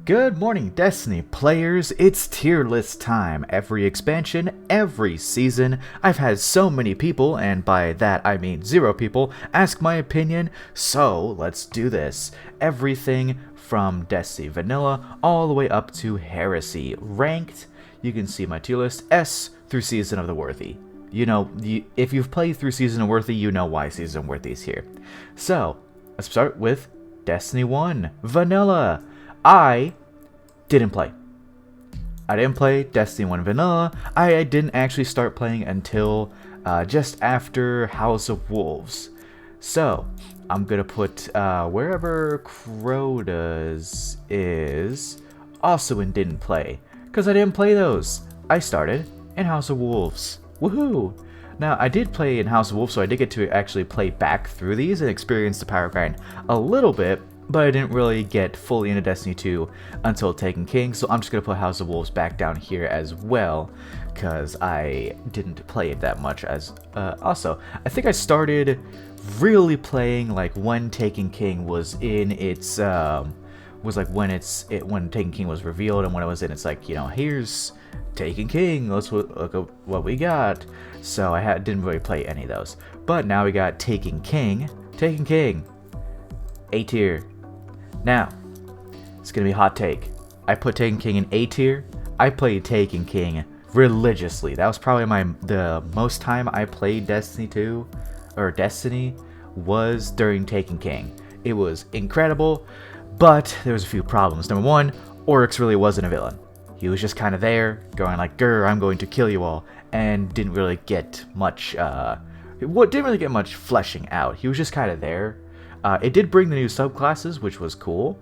Good morning, Destiny players. It's tier list time. Every expansion, every season, I've had so many people, and by that I mean 0 people, ask my opinion, so let's do this. Everything from Destiny Vanilla all the way up to Heresy. Ranked, you can see my tier list, S through Season of the Worthy. You know, if you've played through Season of Worthy, you know why Season of Worthy is here. So, let's start with Destiny 1, Vanilla. I didn't play Destiny 1 Vanilla. I didn't actually start playing until just after House of Wolves. So, I'm gonna put wherever Crota's is, also in didn't play, because I didn't play those. I started in House of Wolves. Woohoo! Now, I did play in House of Wolves, so I did get to actually play back through these and experience the power grind a little bit, but I didn't really get fully into Destiny 2 until Taken King, so I'm just going to put House of Wolves back down here as well, because I didn't play it that much. Also, I think I started really playing like when Taken King was in its, when Taken King was revealed, and when it was in, it's like, you know, here's Taken King, let's look at what we got. So I didn't really play any of those, but now we got Taken King, A tier. Now, it's gonna be a hot take. I put Taken King in A tier. I played Taken King religiously. That was probably the most time I played Destiny 2, or Destiny, was during Taken King. It was incredible, but there was a few problems. Number one, Oryx really wasn't a villain. He was just kind of there, going like, "Grr, I'm going to kill you all," and didn't really get much. Didn't really get much fleshing out. He was just kind of there. It did bring the new subclasses, which was cool,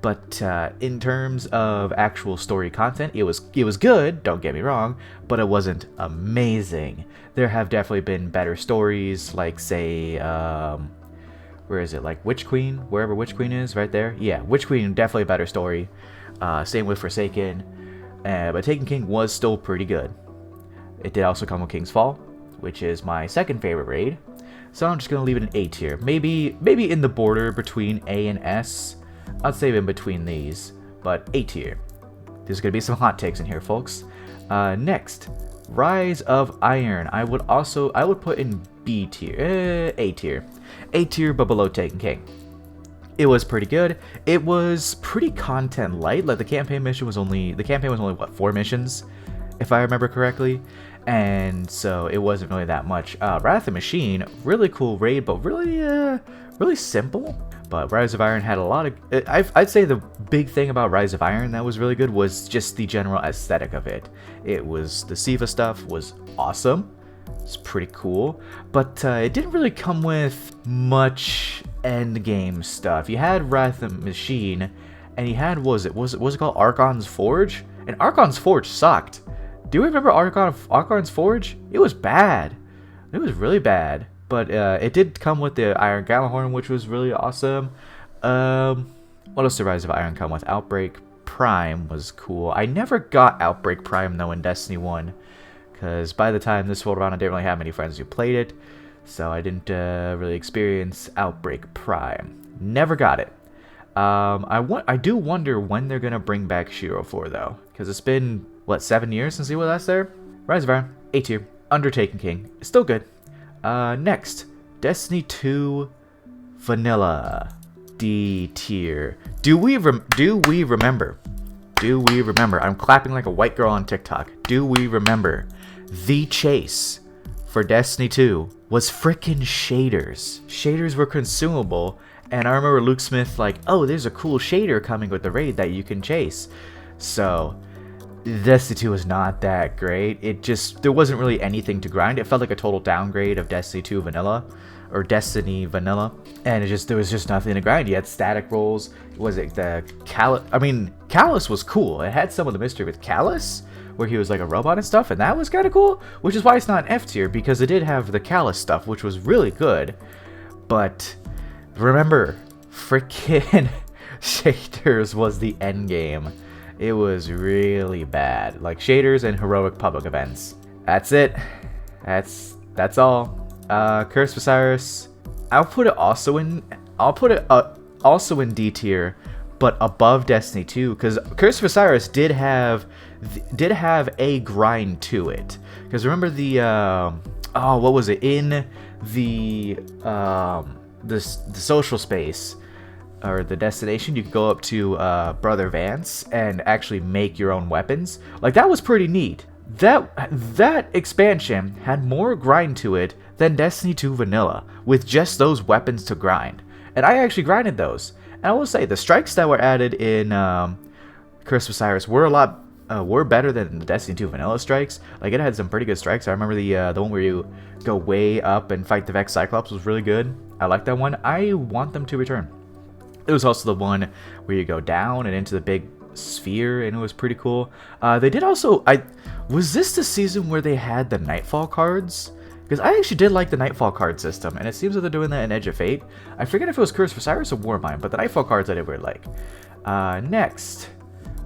but in terms of actual story content, it was good, don't get me wrong, but it wasn't amazing. There have definitely been better stories, like, say, where is it, like Witch Queen, wherever Witch Queen is, right there? Yeah, Witch Queen, definitely a better story. Same with Forsaken, but Taken King was still pretty good. It did also come with King's Fall, which is my second favorite raid. So I'm just going to leave it in A tier. Maybe in the border between A and S. I'd say in between these, but A tier. There's going to be some hot takes in here, folks. Next, Rise of Iron. I would put in B tier. A tier. A tier, but below Taken King. It was pretty good. It was pretty content light. Like the campaign was only what, 4 missions, if I remember correctly. And so it wasn't really that much. Wrath of Machine, really cool raid, but really simple. But Rise of Iron had a lot of... I'd say the big thing about Rise of Iron that was really good was just the general aesthetic of it. The Siva stuff was awesome. It's pretty cool. But it didn't really come with much endgame stuff. You had Wrath of Machine, and you had, what was it called? Archon's Forge? And Archon's Forge sucked. Do you remember Archon's Forge? It was bad. It was really bad. But it did come with the Iron Gallahorn, which was really awesome. What else did Rise of Iron come with? Outbreak Prime was cool. I never got Outbreak Prime, though, in Destiny 1. Because by the time this rolled around, I didn't really have many friends who played it. So I didn't really experience Outbreak Prime. Never got it. I do wonder when they're going to bring back Shiro 4, though. Because it's been... what, 7 years since he was last there? Rise of Iron, A tier. Taken King, still good. Next, Destiny 2 Vanilla, D tier. Do we remember? I'm clapping like a white girl on TikTok. Do we remember? The chase for Destiny 2 was frickin' shaders. Shaders were consumable, and I remember Luke Smith like, "Oh, there's a cool shader coming with the raid that you can chase." So... Destiny 2 was not that great. There wasn't really anything to grind. It felt like a total downgrade of Destiny 2 Vanilla, or Destiny Vanilla, and there was just nothing to grind. You had static rolls. Was it the Callus? I mean, Callus was cool. It had some of the mystery with Callus, where he was like a robot and stuff, and that was kind of cool, which is why it's not an F tier, because it did have the Callus stuff, which was really good. But remember, freaking shaders was the end game. It was really bad. Like shaders and heroic public events. That's it. That's all. Curse of Osiris. I'll put it also in D tier, but above Destiny 2, because Curse of Osiris did have a grind to it. Because remember the what was it in the social space or the destination? You could go up to Brother Vance and actually make your own weapons. Like, that was pretty neat. That expansion had more grind to it than Destiny 2 Vanilla, with just those weapons to grind. And I actually grinded those. And I will say, the strikes that were added in Curse of Osiris were better than the Destiny 2 Vanilla strikes. Like, it had some pretty good strikes. I remember the one where you go way up and fight the Vex Cyclops was really good. I like that one. I want them to return. It was also the one where you go down and into the big sphere, and it was pretty cool. They did also... Was this the season where they had the Nightfall cards? Because I actually did like the Nightfall card system, and it seems that they're doing that in Edge of Fate. I forget if it was Curse of Osiris or Warmind, but the Nightfall cards I did really like. Next.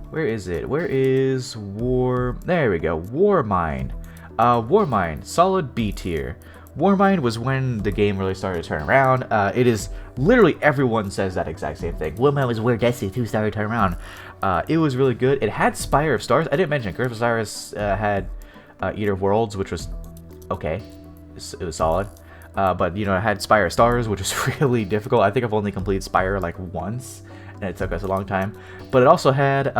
Where is it? Where is War... There we go. Warmind. Warmind. Solid B tier. Warmind was when the game really started to turn around. It is... Literally everyone says that exact same thing. Warmind was where Destiny 2 started to turn around. It was really good. It had Spire of Stars. I didn't mention Curse of Osiris had Eater of Worlds, which was okay. It was solid. But, you know, it had Spire of Stars, which was really difficult. I think I've only completed Spire like once, and it took us a long time. But it also had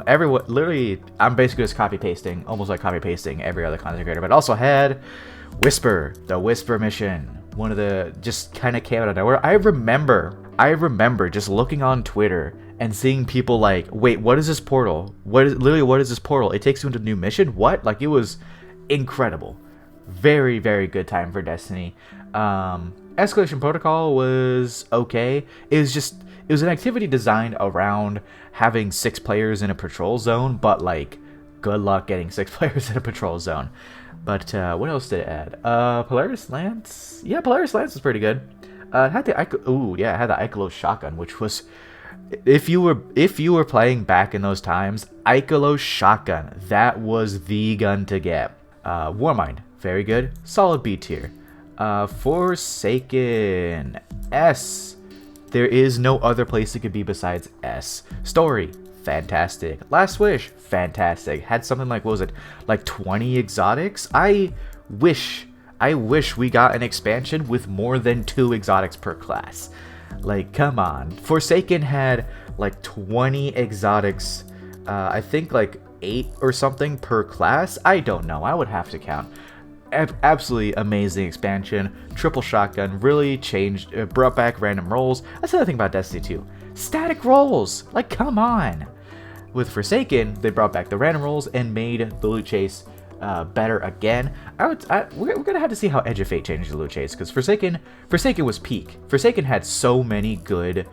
everyone... Literally, I'm basically just copy-pasting, almost like copy-pasting every other content creator. But it also had Whisper, the Whisper mission. One of the... Just kind of came out of nowhere. I remember just looking on Twitter and seeing people like, wait, what is this portal? What is this portal? It takes you into a new mission? What? Like, it was incredible. Very, very good time for Destiny. Escalation Protocol was okay. It was an activity designed around having 6 players in a patrol zone, but like, good luck getting 6 players in a patrol zone. But what else did it add? Polaris Lance? Yeah, Polaris Lance was pretty good. It had the Ikelos shotgun, which was... If you were playing back in those times, Ikelos shotgun, that was the gun to get. Warmind, very good. Solid B tier. Forsaken, S. There is no other place it could be besides S. Story, fantastic. Last Wish, fantastic. Had something like, what was it, like 20 exotics? I wish we got an expansion with more than 2 exotics per class. Like, come on. Forsaken had like 20 exotics, I think like 8 or something per class. I don't know, I would have to count. Absolutely amazing expansion. Triple shotgun really changed, brought back random rolls. That's the other thing about Destiny 2. Static rolls, like, come on. With Forsaken, they brought back the random rolls and made the loot chase better again. We're gonna have to see how Edge of Fate changes the loot chase, because Forsaken was peak. Forsaken had so many good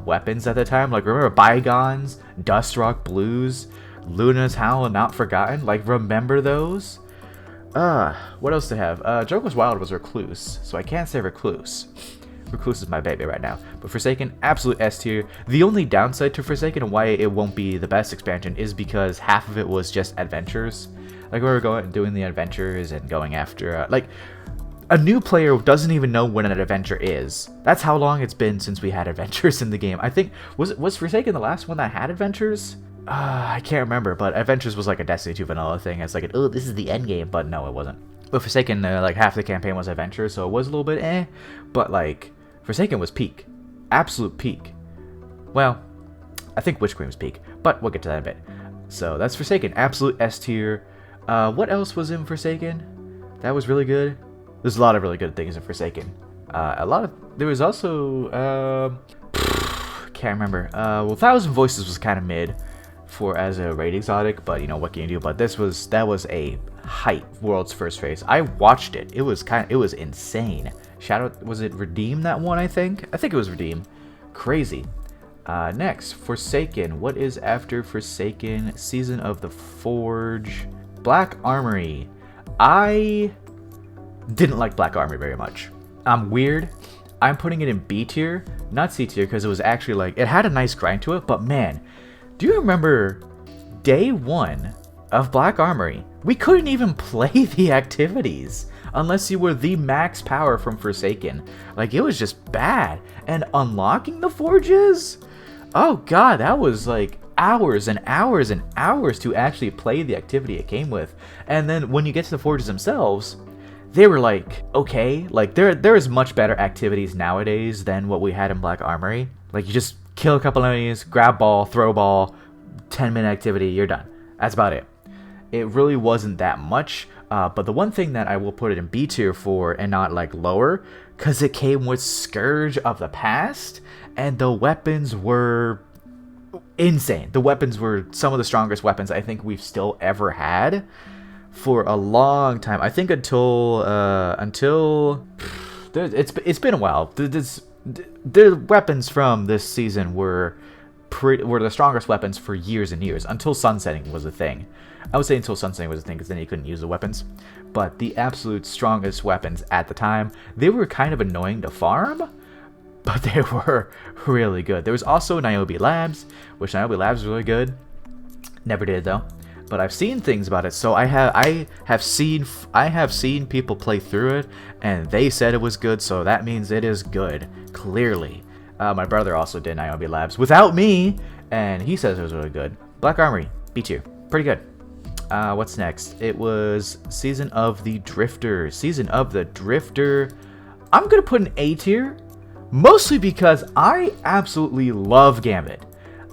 weapons at the time. Like, remember Bygones, Dustrock Blues, Luna's Howl, and Not Forgotten? Like, remember those? What else to have? Joker's Wild was Recluse, so I can't say Recluse. Recluse is my baby right now. But Forsaken, absolute S tier. The only downside to Forsaken and why it won't be the best expansion is because half of it was just adventures. Like, we were going doing the adventures and going after, like, a new player doesn't even know what an adventure is. That's how long it's been since we had adventures in the game. I think, was Forsaken the last one that had adventures? I can't remember, but Adventures was like a Destiny 2 vanilla thing. It's like, oh, this is the end game, but no, it wasn't. But Forsaken, like, half the campaign was Adventures, so it was a little bit eh. But, like, Forsaken was peak. Absolute peak. Well, I think Witch Queen was peak, but we'll get to that in a bit. So, that's Forsaken. Absolute S tier. What else was in Forsaken? That was really good. There's a lot of really good things in Forsaken. There was also, can't remember. Well, Thousand Voices was kind of mid as a raid exotic, but you know, what can you do? But that was a hype world's first race. I watched it. It was insane. Was it Redeem that one? I think it was Redeem. Crazy. Next, Forsaken. What is after Forsaken? Season of the Forge. Black Armory. I didn't like Black Armory very much. I'm weird. I'm putting it in B tier, not C tier, because it was actually like, it had a nice grind to it, but man, do you remember day 1 of Black Armory? We couldn't even play the activities unless you were the max power from Forsaken. Like, it was just bad. And unlocking the forges? Oh god, that was like hours and hours and hours to actually play the activity it came with. And then when you get to the forges themselves, they were like, okay, like there is much better activities nowadays than what we had in Black Armory. Like you just kill a couple enemies, grab ball, throw ball, 10-minute activity, you're done. That's about it. It really wasn't that much. But the one thing that I will put it in B tier for and not like lower, because it came with Scourge of the Past, and the weapons were insane. The weapons were some of the strongest weapons I think we've still ever had for a long time. I think until it's been a while. The weapons from this season were the strongest weapons for years and years, until sunsetting was a thing. I would say until sunsetting was a thing, because then you couldn't use the weapons. But the absolute strongest weapons at the time, they were kind of annoying to farm, but they were really good. There was also Niobe Labs, which Niobe Labs was really good. Never did though, but I've seen things about it. So I have seen people play through it, and they said it was good. So that means it is good, clearly. My brother also did Niobe Labs without me, and he says it was really good. Black Armory, B tier, pretty good. What's next? It was Season of the Drifter. Season of the Drifter, I'm gonna put an A tier, mostly because I absolutely love Gambit.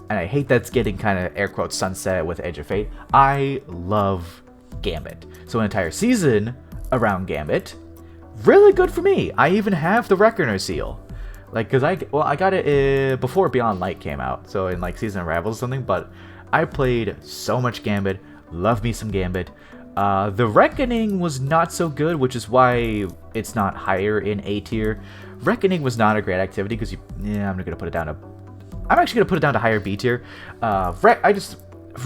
And I hate that's getting kind of air quotes sunset with Edge of Fate. I love Gambit. So an entire season around Gambit, really good for me. I even have the Reckoner seal. Like, cause I got it before Beyond Light came out. So in like Season of Ravels or something, but I played so much Gambit. Love me some Gambit. The Reckoning was not so good, which is why it's not higher in A tier. Reckoning was not a great activity because I'm actually gonna put it down to higher B tier.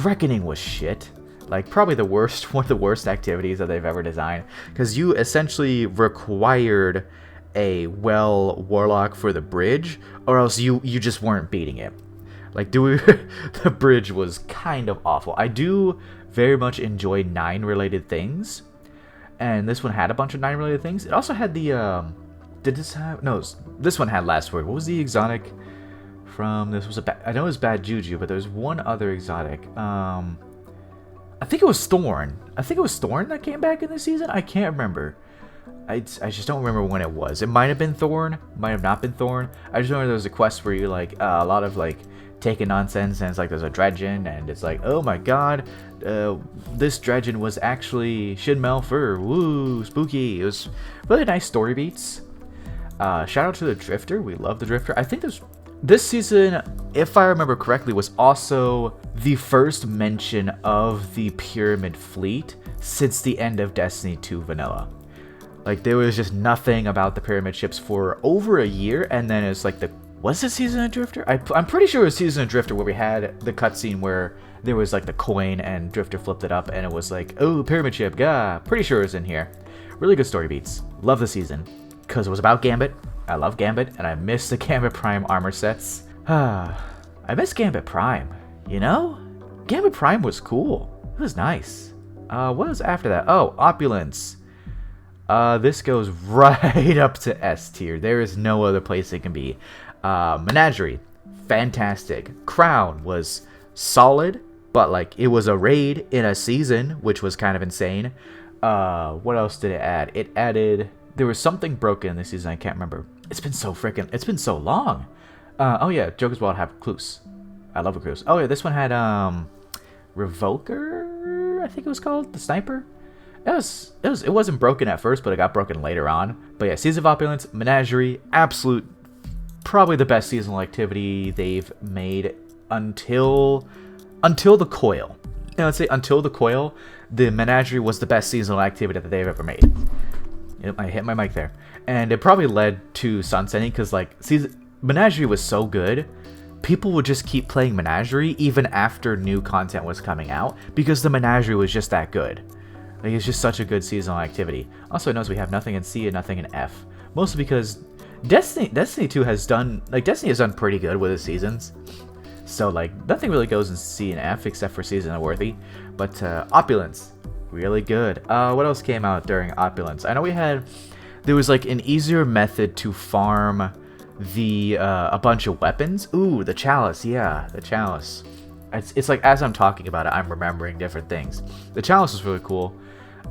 Reckoning was shit. Like probably the worst, one of the worst activities that they've ever designed, because you essentially required a warlock for the bridge, or else you just weren't beating it. Like the bridge was kind of awful. I do very much enjoy 9 related things, and this one had a bunch of 9 related things. It also had the this one had Last Word. What was the exotic from this? I know it was Bad Juju, but there's one other exotic. I think it was Thorn. I think it was Thorn that came back in this season. I can't remember. I just don't remember when it was. It might have been Thorn, might have not been Thorn. I just remember there was a quest where you like a lot of like taking nonsense, and it's like there's a dredgen, and it's like, oh my god, this dredgen was actually Shin Malphur. Woo, spooky. It was really nice story beats. Shout out to the Drifter. We love the Drifter. I think this season, if I remember correctly, was also the first mention of the Pyramid Fleet since the end of Destiny 2 Vanilla. Like, there was just nothing about the Pyramid ships for over a year, and then it's like was it Season of Drifter? I'm pretty sure it was Season of Drifter where we had the cutscene where there was like the coin and Drifter flipped it up and it was like, oh, Pyramid ship, gah. Pretty sure it was in here. Really good story beats. Love the season. Because it was about Gambit. I love Gambit, and I miss the Gambit Prime armor sets. I miss Gambit Prime, you know? Gambit Prime was cool. It was nice. What was after that? Oh, Opulence. This goes right up to S tier. There is no other place it can be. Menagerie, fantastic. Crown was solid, but like it was a raid in a season, which was kind of insane. What else did it add? It added, there was something broken in this season, I can't remember. It's been so long. Oh yeah, Joker's Wild have Cluse. I love a Cluse. Oh yeah, this one had Revoker, I think it was called, the sniper. It wasn't broken at first, but it got broken later on. But yeah, Season of Opulence, Menagerie, absolute, probably the best seasonal activity they've made until the Coil. Now, let's say until the Coil, the Menagerie was the best seasonal activity that they've ever made. Yep, I hit my mic there. And it probably led to sunsetting, because like Menagerie was so good, people would just keep playing Menagerie even after new content was coming out, because the Menagerie was just that good. Like, it's just such a good seasonal activity. Also, notice we have nothing in C and nothing in F. Mostly because Destiny 2 has done, like, Destiny has done pretty good with its seasons. So, like, nothing really goes in C and F except for Season Worthy. But, Opulence, really good. What else came out during Opulence? I know there was, like, an easier method to farm the a bunch of weapons. Ooh, the chalice. Yeah, the chalice. It's like as I'm talking about it, I'm remembering different things. The chalice was really cool.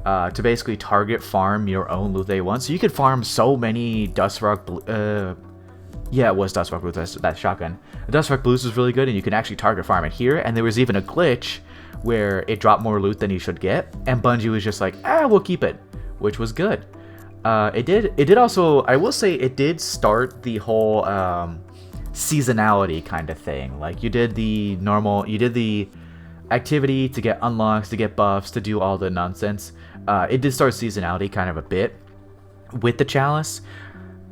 To basically target farm your own loot that you want. So you could farm so many Dustrock yeah, it was Dustrock Blues, that shotgun. The Dustrock Blues was really good, and you can actually target farm it here. And there was even a glitch where it dropped more loot than you should get, and Bungie was just like, we'll keep it, which was good. It did also, I will say, it did start the whole seasonality kind of thing. Like, you did the activity to get unlocks, to get buffs, to do all the nonsense. It did start seasonality kind of a bit with the chalice,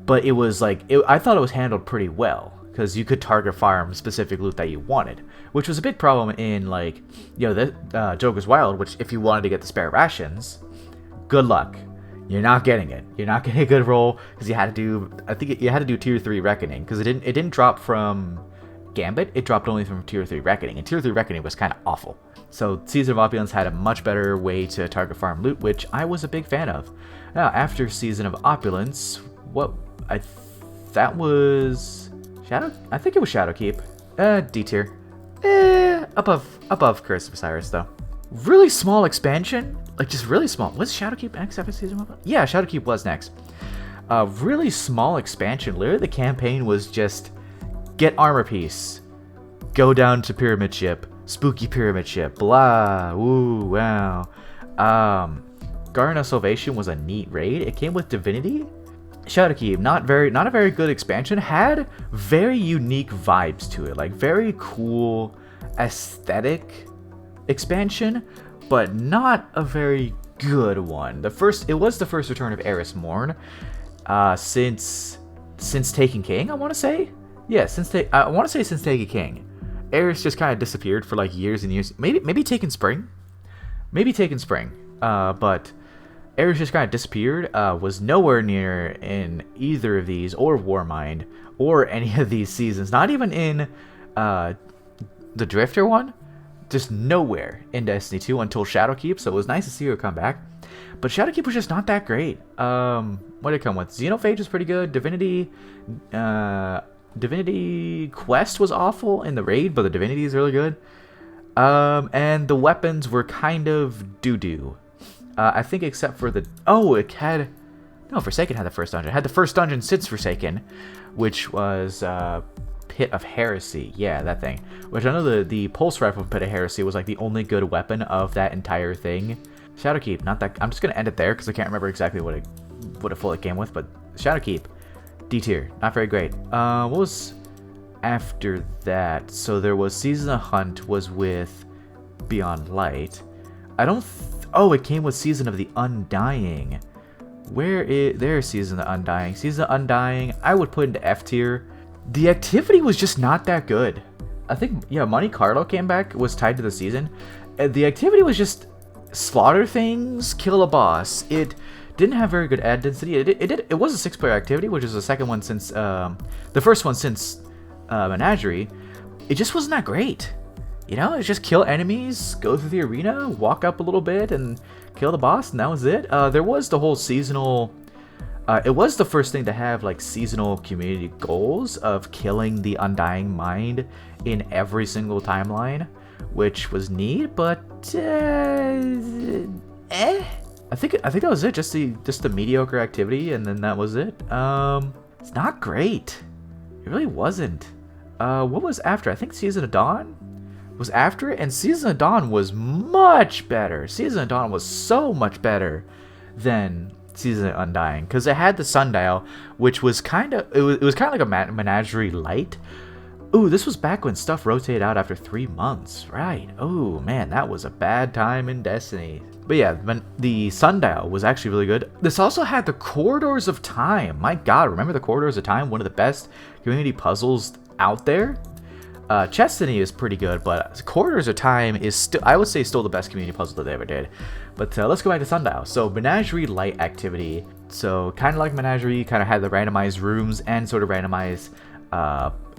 but it was like, I thought it was handled pretty well, because you could target farm specific loot that you wanted, which was a big problem in, like, the Joker's Wild, which if you wanted to get the spare rations, good luck. You're not getting it. You're not getting a good roll, because you had to do, I think you had to do tier 3 Reckoning, because it didn't drop from Gambit, it dropped only from tier 3 Reckoning, and tier 3 Reckoning was kind of awful. So Season of Opulence had a much better way to target farm loot, which I was a big fan of. Now, after Season of Opulence, that was Shadow? I think it was Shadowkeep. D tier. Above Curse of Osiris, though. Really small expansion, like just really small. Was Shadowkeep next after Season of Opulence? Yeah, Shadowkeep was next. Really small expansion. Literally, the campaign was just get armor piece, go down to pyramid ship, spooky pyramid ship, blah, woo, wow. Garden of Salvation was a neat raid. It came with Divinity. Shadowkeep, not a very good expansion, had very unique vibes to it, like very cool aesthetic expansion, but not a very good one. It was the first return of Eris Morn since Taken King, I want to say. Yeah, since Taken King. Eris just kind of disappeared for like years and years. Maybe Taken Spring. But Eris just kind of disappeared. Was nowhere near in either of these, or Warmind, or any of these seasons. Not even in the Drifter one. Just nowhere in Destiny 2 until Shadowkeep. So it was nice to see her come back. But Shadowkeep was just not that great. What did it come with? Xenophage was pretty good. Divinity Quest was awful in the raid, but the Divinity is really good. And the weapons were kind of doo-doo. I think except for Forsaken had the first dungeon. It had the first dungeon since Forsaken, which was Pit of Heresy. Yeah, that thing. Which I know the Pulse Rifle Pit of Heresy was like the only good weapon of that entire thing. Shadowkeep, not that. I'm just gonna end it there because I can't remember exactly what it fully came with, but Shadowkeep, D tier, not very great. What was after that? So there was Season of Hunt was with Beyond Light. It came with Season of the Undying. There's Season of the Undying. Season of the Undying, I would put into F tier. The activity was just not that good. I think, yeah, Monte Carlo came back, was tied to the season. The activity was just slaughter things, kill a boss. It didn't have very good ad density. It was a 6-player activity, which is the second one since the first one since Menagerie. It just wasn't that great. It's just kill enemies, go through the arena, walk up a little bit, and kill the boss, and that was it. There was the whole seasonal. It was the first thing to have like seasonal community goals of killing the Undying Mind in every single timeline, which was neat, but I think that was it. Just the mediocre activity, and then that was it. It's not great. It really wasn't. What was after? I think Season of Dawn was after it, and Season of Dawn was much better. Season of Dawn was so much better than Season of Undying, because it had the Sundial, which was kind of like a Menagerie Light. Ooh, this was back when stuff rotated out after 3 months, right? Oh man, that was a bad time in Destiny. But yeah, the Sundial was actually really good. This also had the Corridors of Time. My god, remember the Corridors of Time? One of the best community puzzles out there. Chestiny is pretty good, but Corridors of Time is still, I would say, still the best community puzzle that they ever did. But let's go back to Sundial. So Menagerie Light activity. So kind of like Menagerie, kind of had the randomized rooms and sort of randomized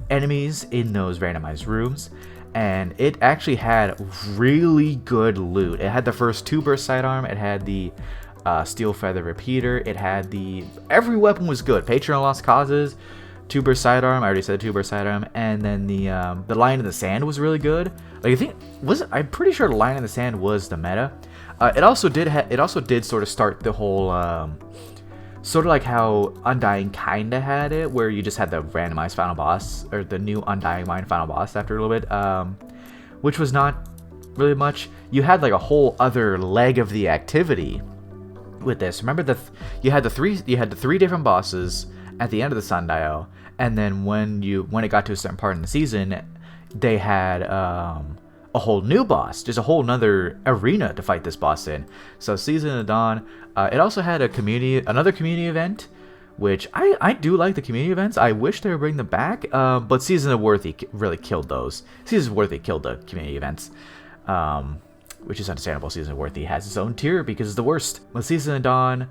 enemies in those randomized rooms. And it actually had really good loot. It had the first 2-burst sidearm. It had the Steel Feather Repeater. It had every weapon was good. Patron of Lost Causes two-burst sidearm. I already said two-burst sidearm, and then the line in the sand was really good. Like I think I'm pretty sure the line in the sand was the meta. It also did sort of start the whole sort of like how Undying kinda had it, where you just had the randomized final boss, or the new Undying Mind final boss after a little bit, which was not really much. You had like a whole other leg of the activity with this. Remember you had the three different bosses at the end of the sundial, and then when it got to a certain part in the season, they had a whole new boss. There's a whole nother arena to fight this boss in. So Season of Dawn, it also had another community event, which I do like the community events. I wish they would bring them back, but Season of Worthy really killed those. Season of Worthy killed the community events, which is understandable. Season of Worthy has its own tier because it's the worst. But Season of Dawn,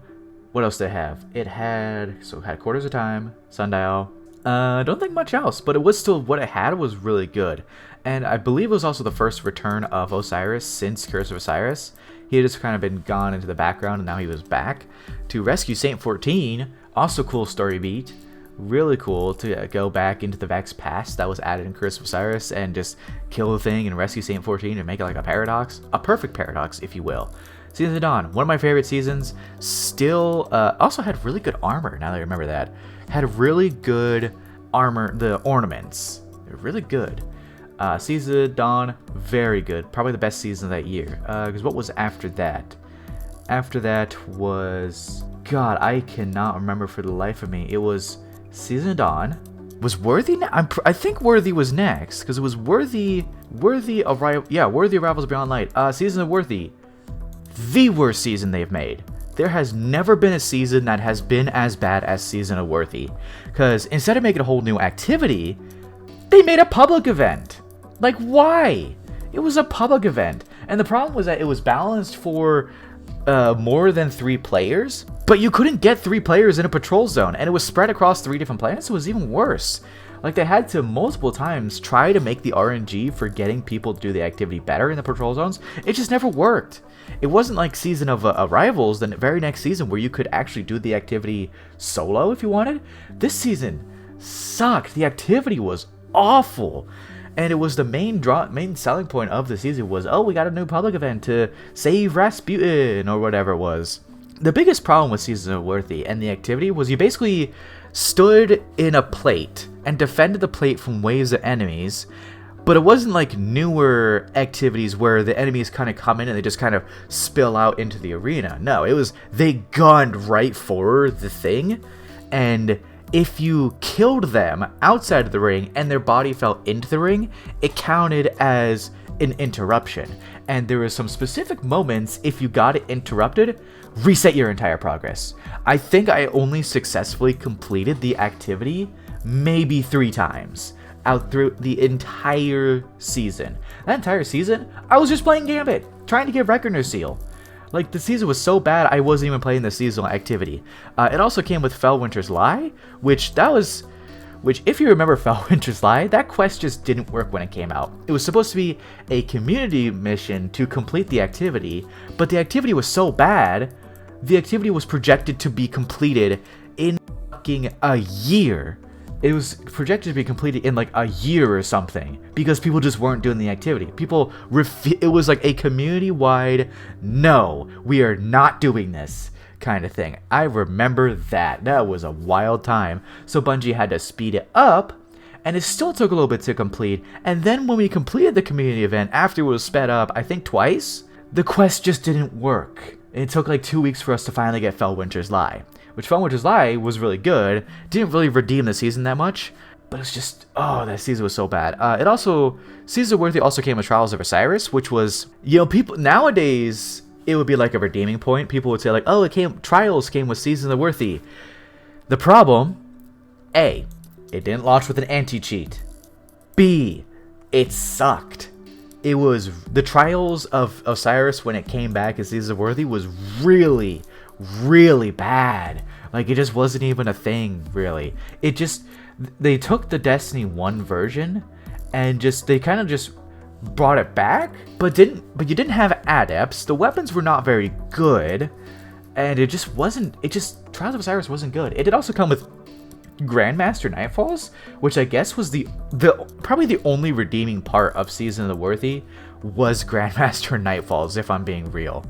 what else did it have? It had Quarters of Time, Sundial. I don't think much else, but it was still, what it had was really good. And I believe it was also the first return of Osiris since Curse of Osiris. He had just kind of been gone into the background, and now he was back to rescue Saint 14. Also cool story beat. Really cool to go back into the Vex past that was added in Curse of Osiris and just kill the thing and rescue Saint 14 and make it like a paradox. A perfect paradox, if you will. Season of Dawn, one of my favorite seasons. Still, also had really good armor, now that I remember that. Had really good armor, the ornaments. They're really good. Season of Dawn, very good. Probably the best season of that year. Because what was after that? After that was... God, I cannot remember for the life of me. It was Season of Dawn. Was Worthy I think Worthy was next. Because it was Worthy Arrivals Beyond Light. Season of Worthy. The worst season they've made. There has never been a season that has been as bad as Season of Worthy. Because instead of making a whole new activity, they made a public event. Like, why? It was a public event. And the problem was that it was balanced for more than 3 players, but you couldn't get 3 players in a patrol zone, and it was spread across 3 different planets. It was even worse. Like, they had to multiple times try to make the RNG for getting people to do the activity better in the patrol zones. It just never worked. It wasn't like Season of Arrivals, the very next season, where you could actually do the activity solo if you wanted. This season sucked. The activity was awful. And it was the main selling point of the season was, oh, we got a new public event to save Rasputin, or whatever it was. The biggest problem with Season of Worthy and the activity was you basically stood in a plate and defended the plate from waves of enemies, but it wasn't like newer activities where the enemies kind of come in and they just kind of spill out into the arena. No, it was, they gunned right for the thing, and if you killed them outside of the ring and their body fell into the ring, it counted as an interruption. And there were some specific moments, if you got it interrupted, reset your entire progress. I think I only successfully completed the activity maybe 3 times out through the entire season. That entire season, I was just playing Gambit, trying to get Reckoner Seal. Like, the season was so bad, I wasn't even playing the seasonal activity. It also came with Fellwinter's Lie, which if you remember Fellwinter's Lie, that quest just didn't work when it came out. It was supposed to be a community mission to complete the activity, but the activity was so bad, the activity was projected to be completed in fucking a year. It was projected to be completed in like a year or something because people just weren't doing the activity. It was like a community-wide, no, we are not doing this kind of thing. I remember that. That was a wild time. So Bungie had to speed it up, and it still took a little bit to complete. And then when we completed the community event, after it was sped up, I think twice, the quest just didn't work. It took like 2 weeks for us to finally get Fellwinter's Lie. Which Fellwinter's Lie was really good. Didn't really redeem the season that much. But it's just, oh, that season was so bad. Season of Worthy also came with Trials of Osiris, which was, people, nowadays, it would be like a redeeming point. People would say like, oh, Trials came with Season of Worthy. The problem, A, it didn't launch with an anti-cheat. B, it sucked. It was, the Trials of Osiris when it came back as Season of Worthy was really, really bad. Like, it just wasn't even a thing, really. They took the Destiny 1 version and they kind of just brought it back, but you didn't have adepts. The weapons were not very good, and Trials of Osiris wasn't good. It did also come with Grandmaster Nightfalls, which I guess was the probably the only redeeming part of Season of the Worthy, was Grandmaster Nightfalls, if I'm being real.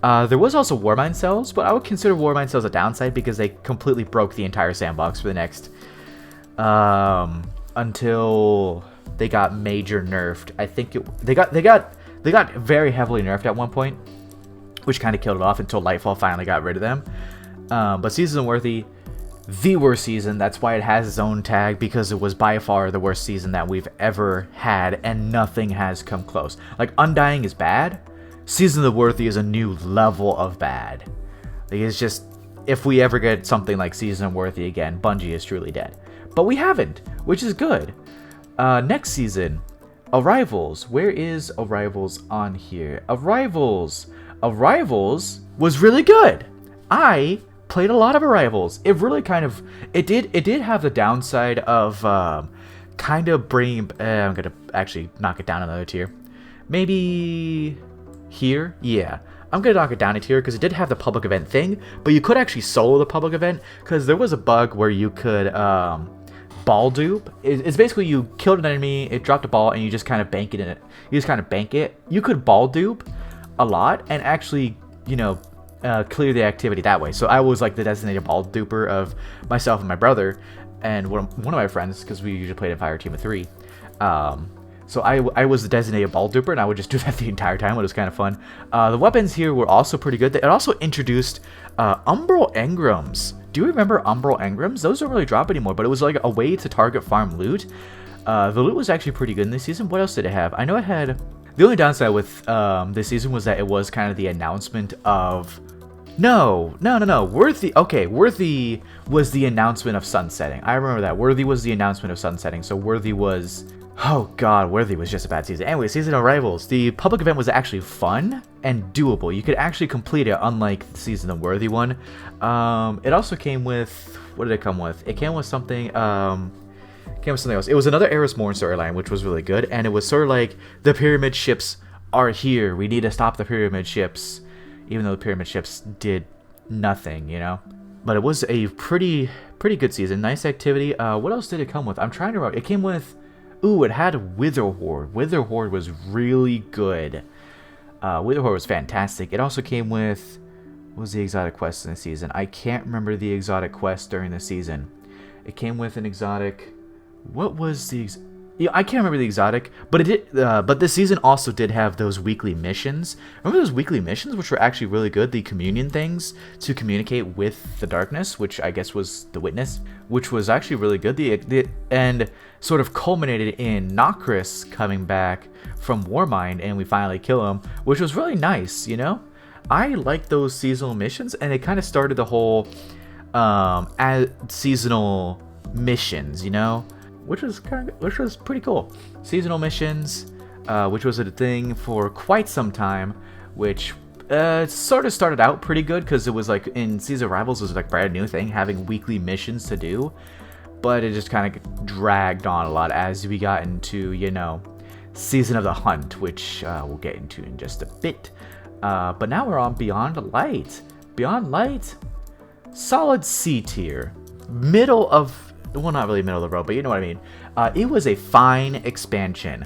There was also Warmind cells, but I would consider Warmind cells a downside because they completely broke the entire sandbox for the next until they got major nerfed. I think they got very heavily nerfed at one point, which kind of killed it off until Lightfall finally got rid of them. But Season Worthy, the worst season. That's why it has its own tag, because it was by far the worst season that we've ever had, and nothing has come close. Like, Undying is bad. Season of the Worthy is a new level of bad. Like, it's just, if we ever get something like Season of Worthy again, Bungie is truly dead. But we haven't, which is good. Next season, Arrivals. Where is Arrivals on here? Arrivals was really good. I played a lot of Arrivals. It really kind of, it did have the downside of kind of bringing, I'm gonna actually knock it down another tier. Maybe here? Yeah. I'm going to knock it down a tier because it did have the public event thing, but you could actually solo the public event because there was a bug where you could ball dupe. It's basically you killed an enemy, it dropped a ball, and you just kind of bank it in it. You just kind of bank it. You could ball dupe a lot and actually, you know, clear the activity that way. So I was like the designated ball duper of myself and my brother and one of my friends, because we usually played in Fire Team of 3. So I was the designated ball duper, and I would just do that the entire time. It was kind of fun. The weapons here were also pretty good. It also introduced Umbral Engrams. Do you remember Umbral Engrams? Those don't really drop anymore, but it was like a way to target farm loot. The loot was actually pretty good in this season. What else did it have? I know it had... The only downside with this season was that it was kind of the announcement of... No. Worthy... Okay, Worthy was the announcement of sunsetting. I remember that. Worthy was the announcement of sunsetting, so Worthy was... Oh god, Worthy was just a bad season. Anyway, Season of Arrivals. The public event was actually fun and doable. You could actually complete it, unlike the Season of Worthy one. It also came with... What did it come with? It came with something... else. It was another Eris Morn storyline, which was really good, and it was sort of like, the pyramid ships are here. We need to stop the pyramid ships, even though the pyramid ships did nothing, you know? But it was a pretty good season. Nice activity. What else did it come with? I'm trying to remember. It came with... Ooh, it had Wither Horde. Wither Horde was really good. Wither Horde was fantastic. It also came with... What was the exotic quest in the season? I can't remember the exotic quest during the season. It came with an exotic... What was the... Yeah, I can't remember the exotic, but it did. But this season also did have those weekly missions. Remember those weekly missions, which were actually really good? The communion things to communicate with the darkness, which I guess was the witness, which was actually really good. And sort of culminated in Nokris coming back from Warmind, and we finally kill him, which was really nice. You know, I like those seasonal missions, and it kind of started the whole seasonal missions. You know. Which was pretty cool. Seasonal missions, which was a thing for quite some time, which sort of started out pretty good because it was like in Season of Arrivals was like a brand new thing, having weekly missions to do, but it just kind of dragged on a lot as we got into, you know, Season of the Hunt, which we'll get into in just a bit. But now we're on Beyond Light. Beyond Light, solid C tier, middle of... Well, not really middle of the road, but you know what I mean. It was a fine expansion.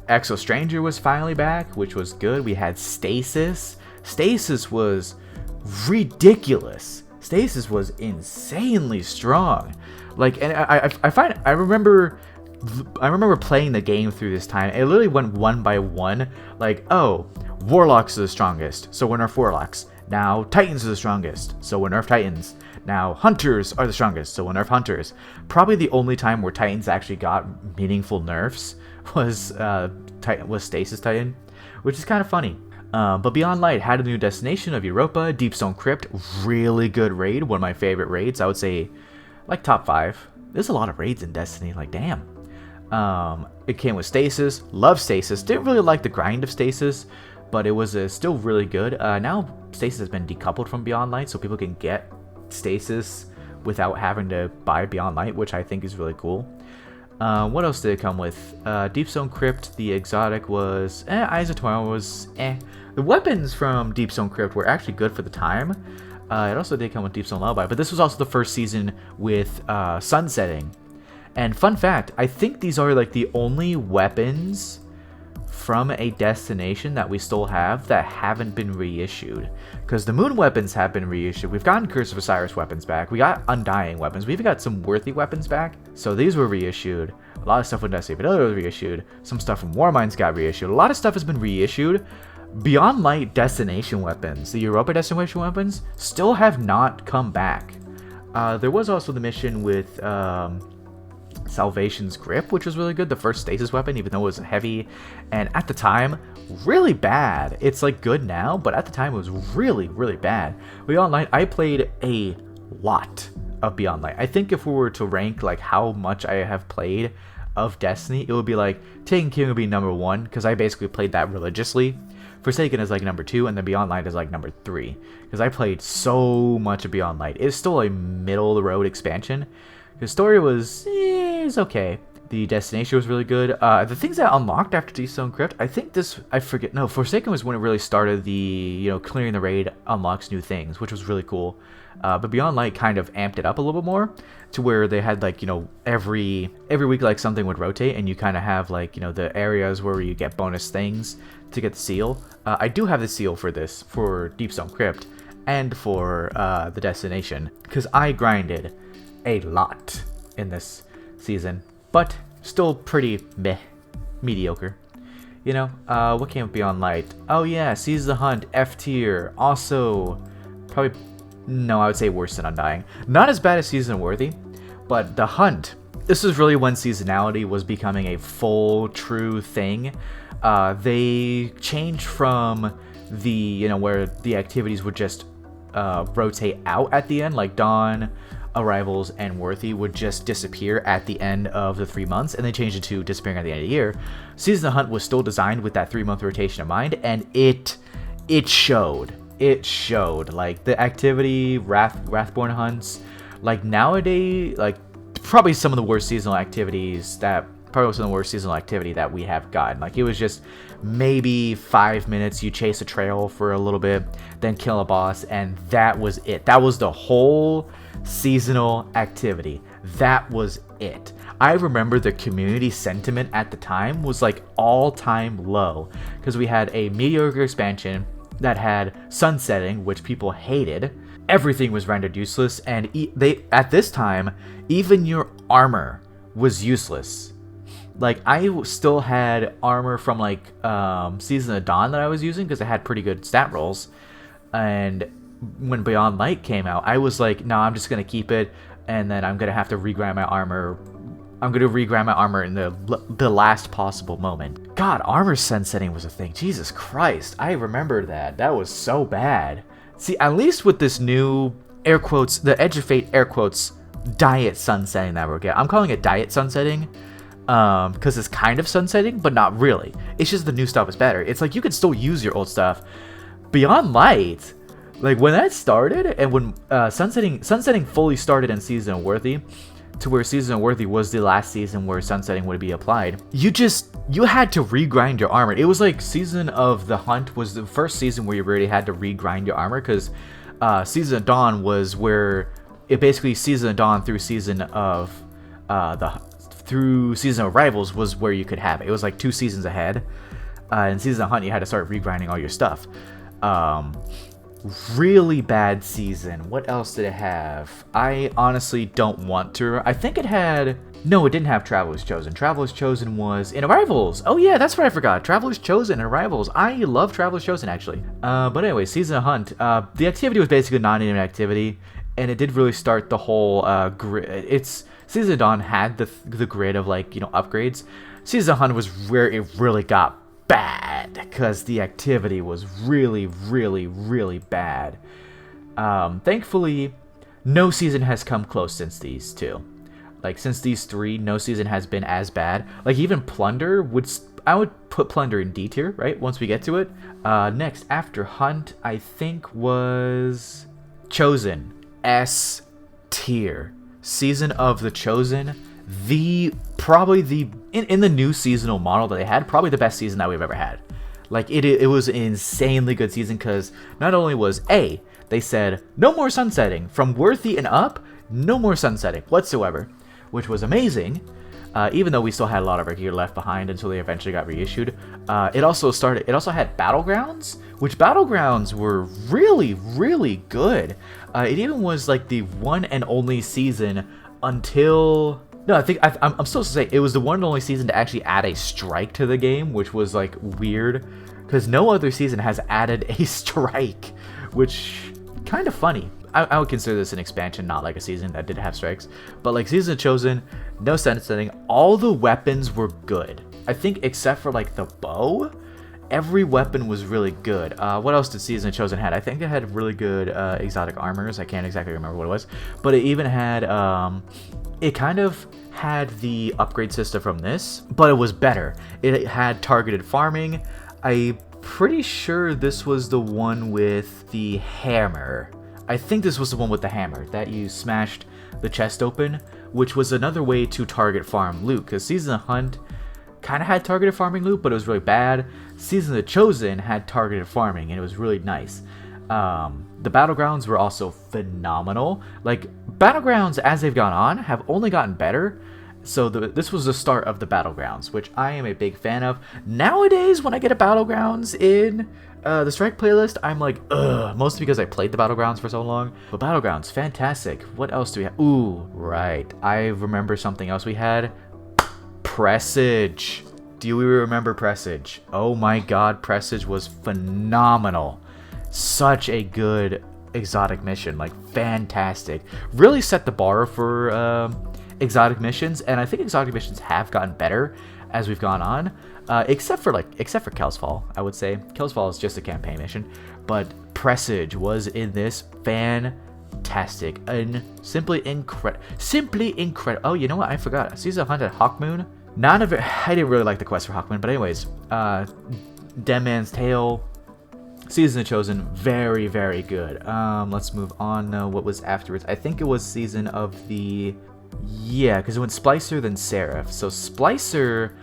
Exo Stranger was finally back, which was good. We had Stasis. Stasis was ridiculous. Stasis was insanely strong. Like, and I remember playing the game through this time. It literally went one by one. Like, oh, Warlocks are the strongest, so we're nerf Warlocks. Now Titans are the strongest, so we're nerf Titans. Now, Hunters are the strongest, so we'll nerf Hunters. Probably the only time where Titans actually got meaningful nerfs was Stasis Titan, which is kind of funny. But Beyond Light had a new destination of Europa, Deepstone Crypt, really good raid, one of my favorite raids. I would say, like, top 5. There's a lot of raids in Destiny, like, damn. It came with Stasis, love Stasis, didn't really like the grind of Stasis, but it was still really good. Now, Stasis has been decoupled from Beyond Light, so people can get Stasis without having to buy Beyond Light, which I think is really cool. What else did it come with? Deepstone Crypt, the exotic was Eyes of Tomorrow was The weapons from Deepstone Crypt were actually good for the time. It also did come with Deep Stone Lullaby, but this was also the first season with sunsetting. And fun fact, I think these are like the only weapons from a destination that we still have that haven't been reissued. Because the moon weapons have been reissued. We've gotten Curse of Osiris weapons back. We got Undying weapons. We've got some worthy weapons back. So these were reissued. A lot of stuff with Destiny Vanilla was reissued. Some stuff from Warminds got reissued. A lot of stuff has been reissued. Beyond Light destination weapons, the Europa destination weapons, still have not come back. There was also the mission with Salvation's Grip, which was really good. The first stasis weapon, even though it was heavy, and at the time, really bad. It's like good now, but at the time it was really, really bad. Beyond Light, I played a lot of Beyond Light. I think if we were to rank like how much I have played of Destiny, it would be like Taken King would be number 1, because I basically played that religiously. Forsaken is like number 2, and then Beyond Light is like number 3, because I played so much of Beyond Light. It's still a middle of the road expansion. The story was is okay. The destination was really good. The things that unlocked after Deep Stone Crypt, I think I forget. No, Forsaken was when it really started. The clearing the raid unlocks new things, which was really cool. But Beyond Light kind of amped it up a little bit more to where they had like every week like something would rotate, and you kind of have like the areas where you get bonus things to get the seal. I do have the seal for this for Deep Stone Crypt and for the destination, because I grinded a lot in this season, but still pretty mediocre. What came with Beyond Light? Oh yeah, Seize the Hunt, F tier. Also, probably, no, I would say worse than Undying. Not as bad as Season Worthy, but the Hunt. This is really when seasonality was becoming a full, true thing. They changed from the, where the activities would just rotate out at the end, like Dawn, Arrivals, and Worthy would just disappear at the end of the 3 months, and they changed it to disappearing at the end of the year. Season of the Hunt was still designed with that 3-month rotation in mind, and it showed. It showed. Like, the activity, Wrathborn hunts, like, nowadays, like, probably some of the worst seasonal activities that we have gotten. Like, it was just maybe 5 minutes, you chase a trail for a little bit, then kill a boss, and that was it. That was the whole seasonal activity. That was it. I remember the community sentiment at the time was like all-time low, because we had a mediocre expansion that had sunsetting, which people hated. Everything was rendered useless, and at this time, even your armor was useless. Like, I still had armor from like Season of Dawn that I was using because it had pretty good stat rolls, and when Beyond Light came out, I was like, no, I'm just gonna keep it, and then I'm gonna have to regrind my armor. I'm gonna regrind my armor in the last possible moment. God, armor sunsetting was a thing. Jesus Christ, I remember that. That was so bad. See, at least with this new air quotes, the Edge of Fate air quotes diet sunsetting that we're getting. I'm calling it diet sunsetting, because it's kind of sunsetting, but not really. It's just the new stuff is better. It's like you can still use your old stuff. Beyond Light, like when that started, and when sunsetting fully started in Season of Worthy, to where Season of Worthy was the last season where sunsetting would be applied, you had to regrind your armor. It was like Season of the Hunt was the first season where you really had to regrind your armor, because Season of Dawn was where it basically Season of Dawn through Season of Season of Rivals was where you could have it. It was like 2 seasons ahead. In Season of Hunt, you had to start regrinding all your stuff. Really bad season. What else did it have? I honestly don't want to. I think it had... No, it didn't have Traveler's Chosen. Traveler's Chosen was in Arrivals. Oh yeah, that's what I forgot. Traveler's Chosen in Arrivals. I love Traveler's Chosen, actually. But anyway, Season of Hunt. The activity was basically a non-native activity, and it did really start the whole grid. Season of Dawn had the grid of, like, upgrades. Season of Hunt was where it really got bad, because the activity was really, really, really bad. Thankfully, no season has come close since these two. Like, since these 3, no season has been as bad. Like, even Plunder I would put Plunder in D tier, right? Once we get to it. Next, after Hunt, I think was Chosen. S tier. Season of the Chosen. In the new seasonal model that they had, probably the best season that we've ever had. Like, it was an insanely good season, because not only was A, They said, no more sunsetting. From Worthy and up, no more sunsetting whatsoever, which was amazing. Even though we still had a lot of our gear left behind until they eventually got reissued. It also had Battlegrounds, which Battlegrounds were really, really good. It even was like the one and only season until... No, I think I'm supposed to say it was the one and only season to actually add a strike to the game, which was like weird, because no other season has added a strike, which kind of funny. I would consider this an expansion, not like a season that did have strikes. But like Season of Chosen, no sunsetting. All the weapons were good. I think except for like the bow, every weapon was really good. What else did Season of Chosen had? I think it had really good exotic armors. I can't exactly remember what it was. But it even had, it kind of had the upgrade system from this, but it was better. It had targeted farming. I'm pretty sure this was the one with the hammer. I think this was the one with the hammer, that you smashed the chest open, which was another way to target farm loot, because Season of Hunt kind of had targeted farming loot, but it was really bad. Season of Chosen had targeted farming, and it was really nice. The Battlegrounds were also phenomenal. Like, Battlegrounds, as they've gone on, have only gotten better. So this was the start of the Battlegrounds, which I am a big fan of. Nowadays, when I get a Battlegrounds in the Strike playlist, I'm like, ugh, mostly because I played the Battlegrounds for so long. But Battlegrounds, fantastic. What else do we have? Ooh, right. I remember something else we had. Presage. Do we remember Presage? Oh my god, Presage was phenomenal. Such a good exotic mission, like fantastic. Really set the bar for exotic missions, and I think exotic missions have gotten better as we've gone on. Except for Kel's Fall, I would say. Kel's Fall is just a campaign mission, but Presage was in this fantastic and simply incredible. Oh, you know what? I forgot. Season of Hunt at Hawkmoon. None of it. I didn't really like the quest for Hawkmoon, but anyways, Dead Man's Tale, Season of Chosen, very, very good. Let's move on. What was afterwards? I think it was Season of the... Yeah, because it went Splicer, then Seraph. So Splicer,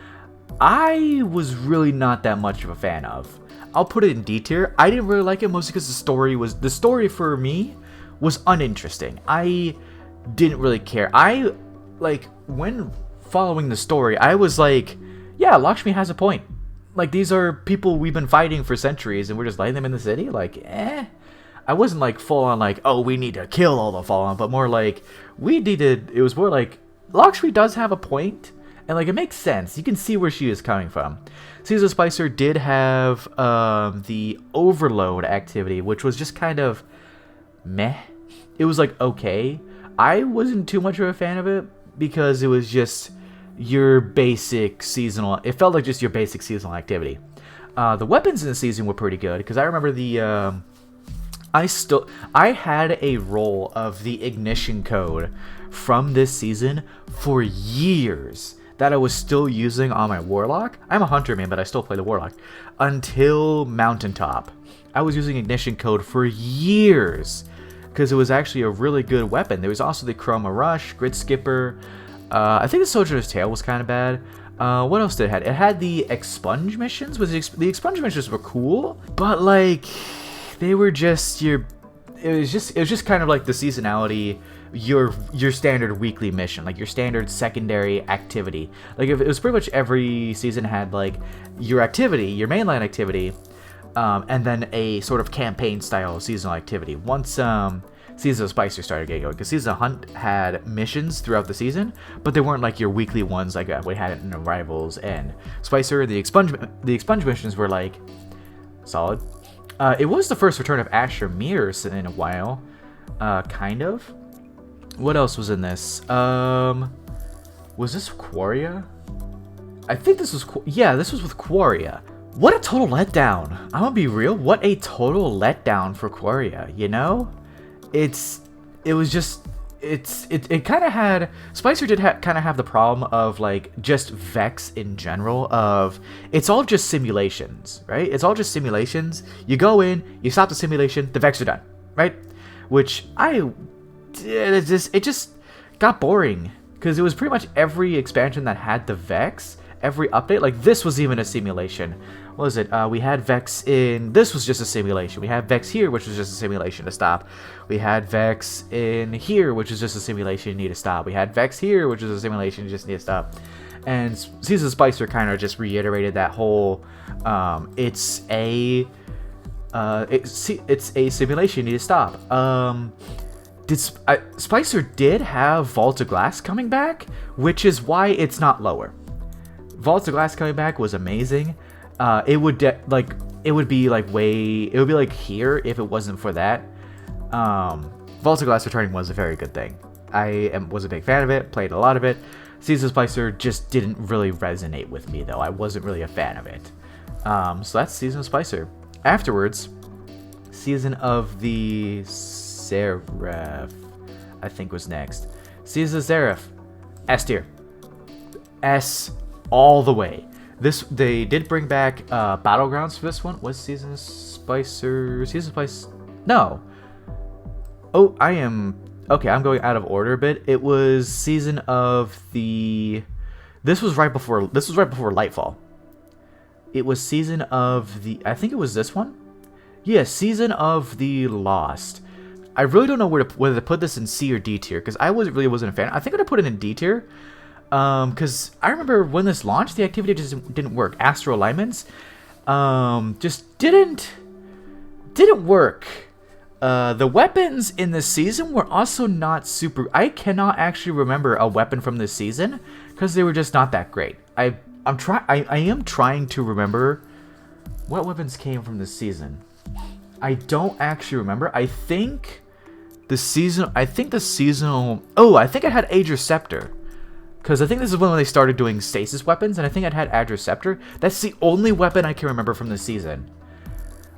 I was really not that much of a fan of. I'll put it in D tier. I didn't really like it, mostly because the story for me was uninteresting. I didn't really care. When following the story, I was like, yeah, Lakshmi has a point. Like, these are people we've been fighting for centuries, and we're just letting them in the city? Like, eh. I wasn't like full on like, oh, we need to kill all the Fallen, but more like, it was more like, Lakshmi does have a point, and like, it makes sense. You can see where she is coming from. Caesar Spicer did have the Overload activity, which was just kind of meh. It was like, okay. I wasn't too much of a fan of it, because it was just your basic seasonal, it felt like just your basic seasonal activity. The weapons in the season were pretty good, because I remember the, I had a roll of the ignition code from this season for years that I was still using on my Warlock. I'm a hunter man, but I still play the Warlock. Until Mountaintop. I was using ignition code for years because it was actually a really good weapon. There was also the Chroma Rush, Grid Skipper. I think the Soldier's Tale was kind of bad. What else did it have? It had the Expunge missions. The Expunge missions were cool, but like... They were just it was just kind of like the seasonality, your standard weekly mission, like your standard secondary activity. Like, if it was pretty much every season had like your activity, your mainline activity, and then a sort of campaign style seasonal activity. Once Season of Spicer started getting going, because Season of Hunt had missions throughout the season, but they weren't like your weekly ones like we had in Arrivals and Spicer. The expunge missions were like solid. It was the first return of Asher Mears in a while, kind of. What else was in this? Was this Quaria? I think this was, yeah, this was with Quaria. What a total letdown. I'm gonna be real, what a total letdown for Quaria, you know? It kind of had, Spicer did kind of have the problem of like just Vex in general of, it's all just simulations, right? It's all just simulations. You go in, you stop the simulation, the Vex are done, right? Which it just got boring because it was pretty much every expansion that had the Vex every update. Like, this was even a simulation. What was it? We had Vex in... This was just a simulation. We had Vex here, which was just a simulation to stop. We had Vex in here, which is just a simulation you need to stop. We had Vex here, which is a simulation you just need to stop. And Season Spicer kind of just reiterated that whole... it's a simulation you need to stop. Spicer did have Vault of Glass coming back, which is why it's not lower. Vault of Glass coming back was amazing. It would be like here if it wasn't for that. Vault of Glass returning was a very good thing. Was a big fan of it, played a lot of it. Season Spicer just didn't really resonate with me though. I wasn't really a fan of it. So that's Season of Spicer. Afterwards, Season of the Seraph, I think was next. Season of Seraph, S tier. S all the way. They did bring back Battlegrounds for this one. Was Season of Spicer... Season of Spicer... No. Oh, okay, I'm going out of order a bit. It was Season of the... This was right before Lightfall. It was Season of the... I think it was this one? Yeah, Season of the Lost. I really don't know whether to put this in C or D tier, because I really wasn't a fan. I think I'm going to put it in D tier. Because I remember when this launched, the activity just didn't work. Astral alignments, just didn't work. The weapons in this season were also not super. I cannot actually remember a weapon from this season because they were just not that great. I am trying to remember what weapons came from this season. I don't actually remember. I think the seasonal. Oh, I think I had Aegis Scepter. Because I think this is when they started doing stasis weapons, and I think I'd had Aegis Scepter. That's the only weapon I can remember from this season.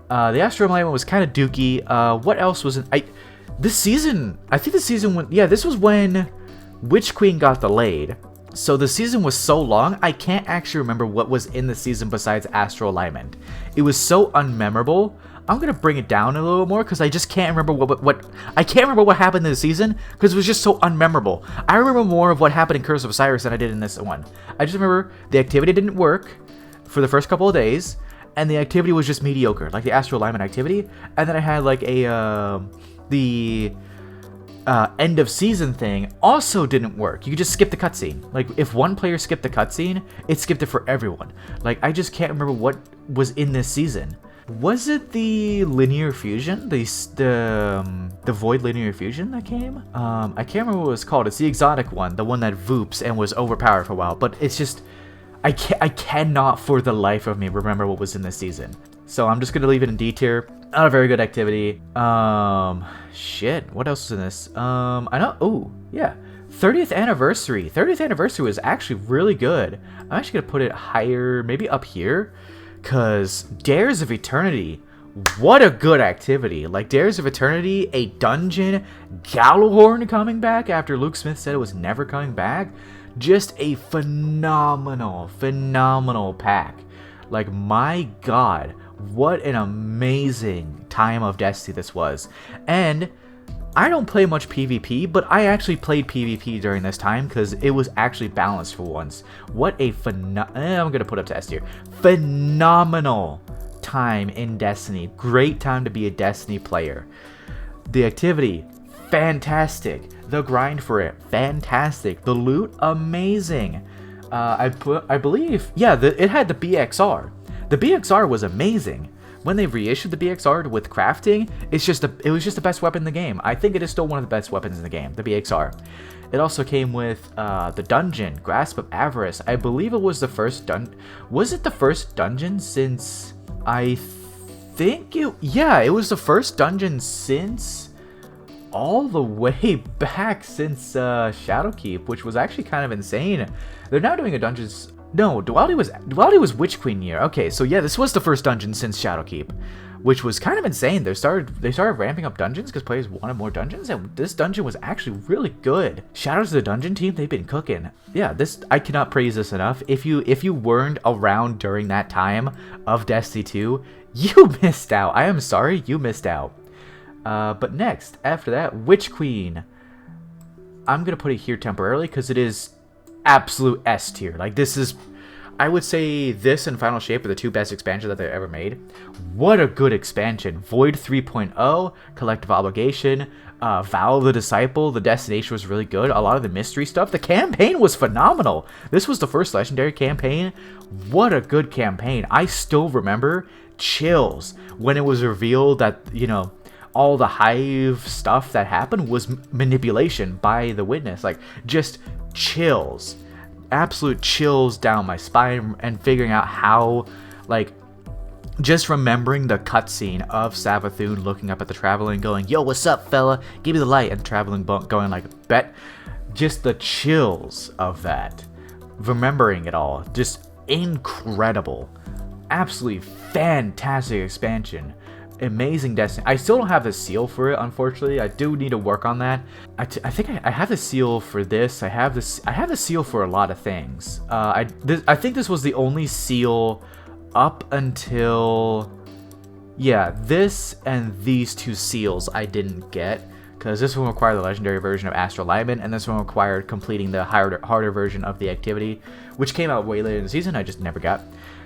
The Astral Alignment was kind of dookie. What else was in... This season... I think the season when... Yeah, this was when Witch Queen got delayed. So the season was so long, I can't actually remember what was in the season besides Astral Alignment. It was so unmemorable. I'm gonna bring it down a little more because I just can't remember I can't remember what happened in the season because it was just so unmemorable. I remember more of what happened in Curse of Osiris than I did in this one. I just remember the activity didn't work for the first couple of days, and the activity was just mediocre, like the Astral Alignment activity. And then I had like the end of season thing also didn't work. You could just skip the cutscene. Like if one player skipped the cutscene, it skipped it for everyone. Like I just can't remember what was in this season. Was it the linear fusion? The void linear fusion that came? I can't remember what it was called. It's the exotic one, the one that voops and was overpowered for a while. But it's just, I cannot for the life of me remember what was in this season. So I'm just gonna leave it in D tier. Not a very good activity. Shit. What else was in this? I know. Oh, yeah. 30th anniversary. 30th anniversary was actually really good. I'm actually gonna put it higher, maybe up here. Because Dares of Eternity, what a good activity. Like, Dares of Eternity, a dungeon, Gallowhorn coming back after Luke Smith said it was never coming back. Just a phenomenal pack. Like, my god, what an amazing time of Destiny this was. And I don't play much PvP, but I actually played PvP during this time because it was actually balanced for once. What a I'm going to put up to S tier. Phenomenal time in Destiny. Great time to be a Destiny player. The activity, fantastic. The grind for it, fantastic. The loot, amazing. I believe, yeah, it had the BXR. The BXR was amazing. When they reissued the BXR with crafting, it was just the best weapon in the game. I think it is still one of the best weapons in the game, the BXR. It also came with the dungeon, Grasp of Avarice. I believe it was the first was it the first dungeon since... I think yeah, it was the first dungeon since... all the way back since Shadowkeep, which was actually kind of insane. They're now doing a dungeons... No, Duality was Witch Queen year. Okay, so yeah, this was the first dungeon since Shadowkeep, which was kind of insane. They started ramping up dungeons because players wanted more dungeons, and this dungeon was actually really good. Shout out to the dungeon team, they've been cooking. Yeah, I cannot praise this enough. If you weren't around during that time of Destiny 2, you missed out. I am sorry, you missed out. But next, after that, Witch Queen. I'm gonna put it here temporarily because it is absolute S tier. Like, this is, I would say this and Final Shape are the two best expansions that they've ever made. What a good expansion. Void 3.0, Collective Obligation, Vow of the Disciple, the destination was really good. A lot of the mystery stuff. The campaign was phenomenal. This was the first legendary campaign. What a good campaign. I still remember chills when it was revealed that, you know, all the hive stuff that happened was manipulation by the witness. Like, just chills. Absolute chills down my spine, and figuring out how, like, just remembering the cutscene of Savathun looking up at the Traveling going, yo, what's up, fella? Give me the light. And Traveling going like, bet. Just the chills of that. Remembering it all. Just incredible. Absolutely fantastic expansion. Amazing Destiny. I still don't have the seal for it, unfortunately. I do need to work on that. I think I have the seal for this. I have the seal for a lot of things. I think this was the only seal up until, yeah, this and these two seals I didn't get, because this one required the legendary version of Astral Alignment, and this one required completing the harder version of the activity, which came out way later in the season. I just never got.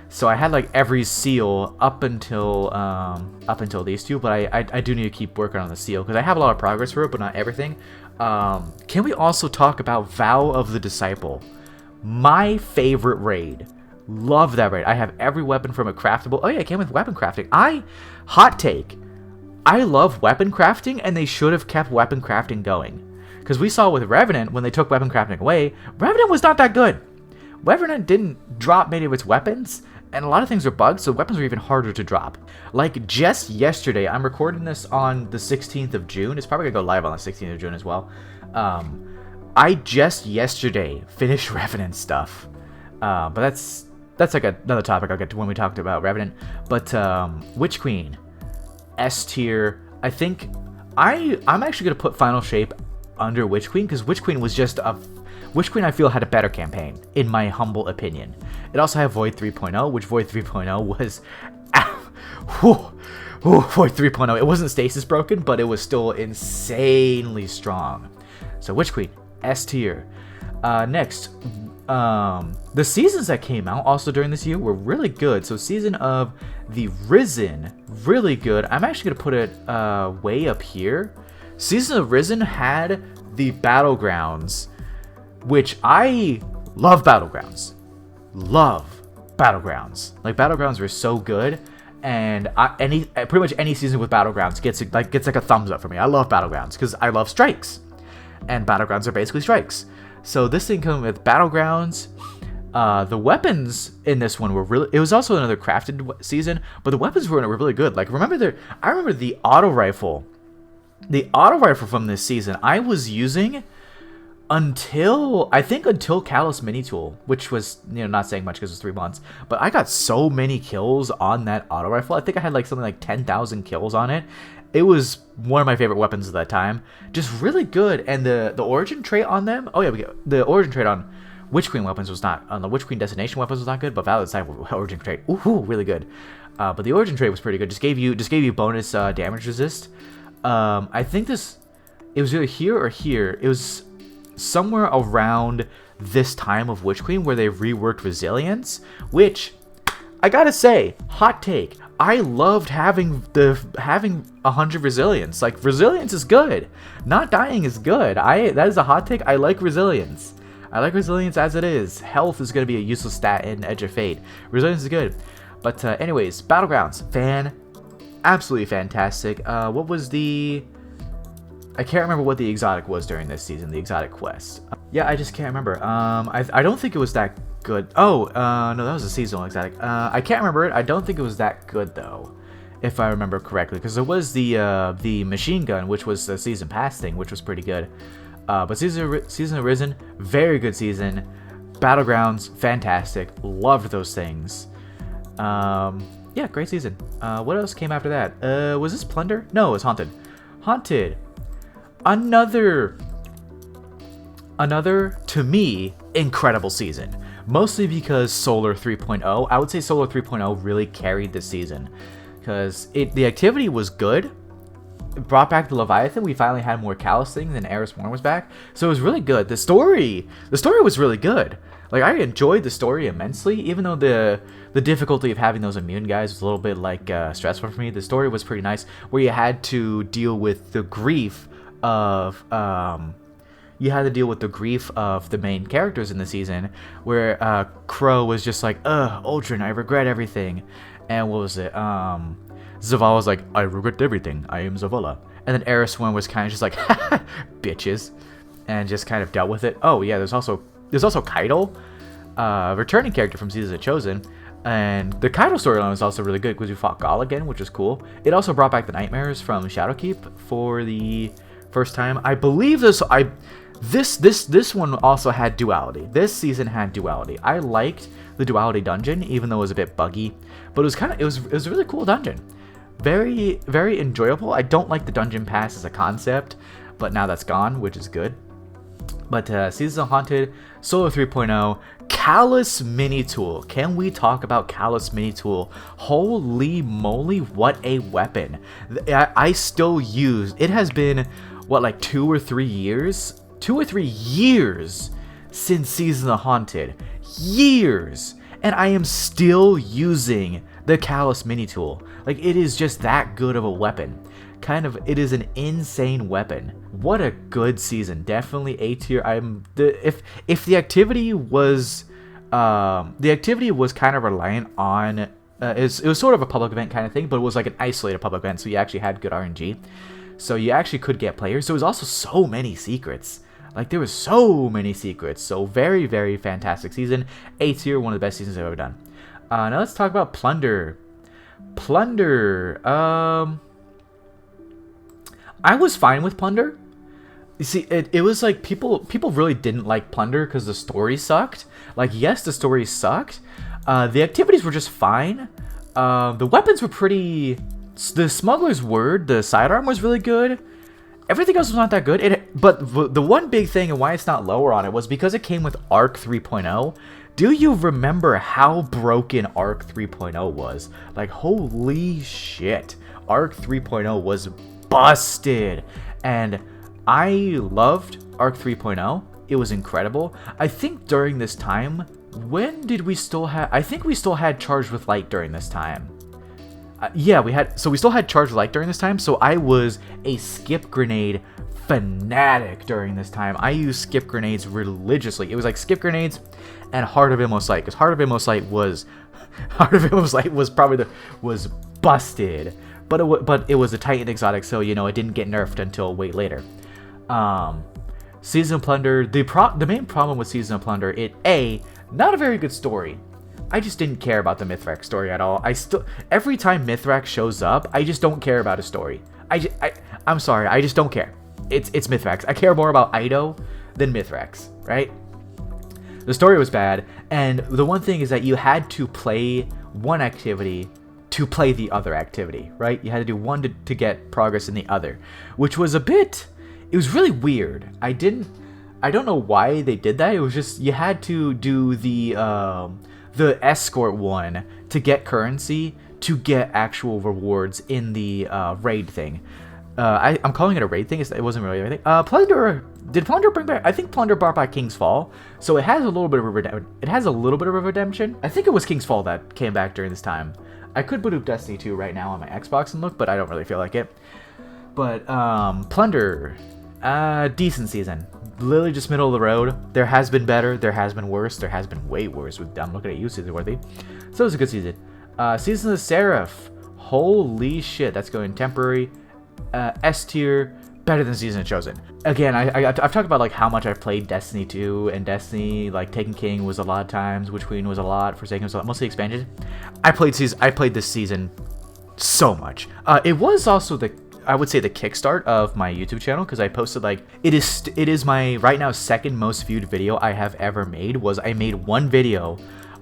So I had like every seal up until these two, but I do need to keep working on the seal because I have a lot of progress for it, but not everything. Can we also talk about Vow of the Disciple? My favorite raid. Love that raid. I have every weapon from a craftable. Oh yeah, it came with weapon crafting. Hot take. I love weapon crafting, and they should have kept weapon crafting going. Because we saw with Revenant, when they took weapon crafting away, Revenant was not that good. Revenant didn't drop many of its weapons, and a lot of things were bugged, so weapons were even harder to drop. Like, just yesterday, I'm recording this on the 16th of June. It's probably going to go live on the 16th of June as well. I just yesterday finished Revenant stuff. But that's like another topic I'll get to when we talked about Revenant. But Witch Queen, S tier. I think I'm actually going to put Final Shape under Witch Queen, because Witch Queen was just a... Witch Queen, I feel, had a better campaign, in my humble opinion. It also had Void 3.0, which Void 3.0 was... Void 3.0. It wasn't stasis broken, but it was still insanely strong. So Witch Queen, S tier. Next, the seasons that came out also during this year were really good. So Season of the Risen, really good. I'm actually going to put it way up here. Season of Risen had the Battlegrounds, which I love Battlegrounds. Love Battlegrounds. Like, Battlegrounds were so good, and pretty much any season with Battlegrounds gets like a thumbs up for me. I love Battlegrounds because I love strikes, and Battlegrounds are basically strikes. So this thing came with Battlegrounds. The weapons in this one were really... It was also another crafted season, but the weapons were really good. Like, I remember the auto rifle. The auto rifle from this season I was using until Callous Mini Tool, which was, you know, not saying much because it was 3 months, but I got so many kills on that auto rifle. I think I had like something like 10,000 kills on it. It was one of my favorite weapons at that time. Just really good. And the origin trait on them, oh yeah, the origin trait on Witch Queen weapons was not, on the Witch Queen destination weapons was not good, but Valid Side origin trait, ooh, really good. But the origin trait was pretty good. Just gave you bonus damage resist. I think it was either here or here. It was somewhere around this time of Witch Queen where they reworked resilience, which I gotta say, hot take, I loved having 100 resilience. Like, resilience is good. Not dying is good. That is a hot take. I like resilience. I like resilience as it is. Health is gonna be a useless stat in Edge of Fate. Resilience is good. But anyways, Battlegrounds, absolutely fantastic. What was the... I can't remember what the exotic was during this season, the exotic quest. Yeah, I just can't remember. I don't think it was that good. Oh, no, that was a seasonal exotic. I can't remember it. I don't think it was that good, though, if I remember correctly, because it was the machine gun, which was the season pass thing, which was pretty good. But Season of Risen, very good season. Battlegrounds, fantastic. Loved those things. Yeah, great season. What else came after that? Was this Plunder? No, it was Haunted. Haunted. Another, to me, incredible season. Mostly because Solar 3.0. I would say Solar 3.0 really carried this season. Because the activity was good. It brought back the Leviathan. We finally had more Callous things, and Eris Morn was back. So it was really good. The story was really good. Like, I enjoyed the story immensely, even though the difficulty of having those immune guys was a little bit, like, stressful for me. The story was pretty nice, where you had to deal with the grief of, the main characters in the season, where, Crow was just like, Ultron, I regret everything. And what was it? Zavala was like, I regret everything, I am Zavala. And then Eris One was kind of just like, bitches, and just kind of dealt with it. Oh yeah, there's also Keitel, returning character from Seasons of Chosen, and the Keitel storyline was also really good because we fought Gaul again, which was cool. It also brought back the nightmares from Shadowkeep for the first time. I believe this one also had duality. This season had duality. I liked the duality dungeon, even though it was a bit buggy, but it was a really cool dungeon. Very, very enjoyable. I don't like the dungeon pass as a concept, but now that's gone, which is good. But Seasons of Haunted, Solo 3.0, Callus Mini Tool. Can we talk about Callus Mini Tool? Holy moly, what a weapon. I still use, it has been, what, like 2 or 3 years? 2 or 3 years since Seasons of Haunted. Years! And I am still using the Callus Mini Tool. Like, it is just that good of a weapon. It is an insane weapon. What a good season. Definitely A tier. If the activity was kind of reliant on it was sort of a public event kind of thing, but it was like an isolated public event, so you actually had good RNG. So you actually could get players. There was also so many secrets. Like, there was so many secrets. So very, very fantastic season. A tier, one of the best seasons I've ever done. Now let's talk about Plunder. Plunder. I was fine with Plunder. You see, it was like people really didn't like Plunder because the story sucked. Like, yes, the story sucked. The activities were just fine. The weapons were pretty... The Smuggler's Word, the sidearm was really good. Everything else was not that good. But the one big thing and why it's not lower on it was because it came with Arc 3.0. Do you remember how broken Arc 3.0 was? Like, holy shit. Arc 3.0 was busted. And I loved Arc 3.0. It was incredible. I think during this time, when did we still have... I think we still had Charged with Light during this time. Yeah, we still had Charged with Light during this time, so I was a skip grenade fanatic during this time. I used skip grenades religiously. It was like skip grenades and Heart of Inmost Light, because Heart of Inmost Light was was busted, but it was a Titan exotic, so you know it didn't get nerfed until way later. Season of Plunder, the main problem with Season of Plunder, not a very good story. I just didn't care about the Mithrax story at all. Every time Mithrax shows up, I just don't care about his story. I'm sorry, I just don't care. It's Mithrax. I care more about Ido than Mithrax, right? The story was bad, and the one thing is that you had to play one activity to play the other activity, right? You had to do one to get progress in the other, which was it was really weird. I don't know why they did that. It was just, you had to do the escort one to get currency, to get actual rewards in the raid thing. I'm calling it a raid thing. It wasn't really anything. Did Plunder bring back? I think Plunder brought back King's Fall, so it has a little bit of a redemption. I think it was King's Fall that came back during this time. I could boot up Destiny 2 right now on my Xbox and look, but I don't really feel like it. But Plunder, decent season. Literally just middle of the road. There has been better. There has been worse. There has been way worse. I'm looking at you, Season Worthy. So it was a good season. Season of the Seraph. Holy shit, that's going temporary. S tier, better than Season of Chosen. Again, I've talked about like how much I've played Destiny 2 and Destiny. Like Taken King was a lot of times, Witch Queen was a lot, Forsaken was a lot, mostly expansion. I played this season so much. It was also I would say the kickstart of my YouTube channel, because I posted it is my right now second most viewed video I have ever made. I made one video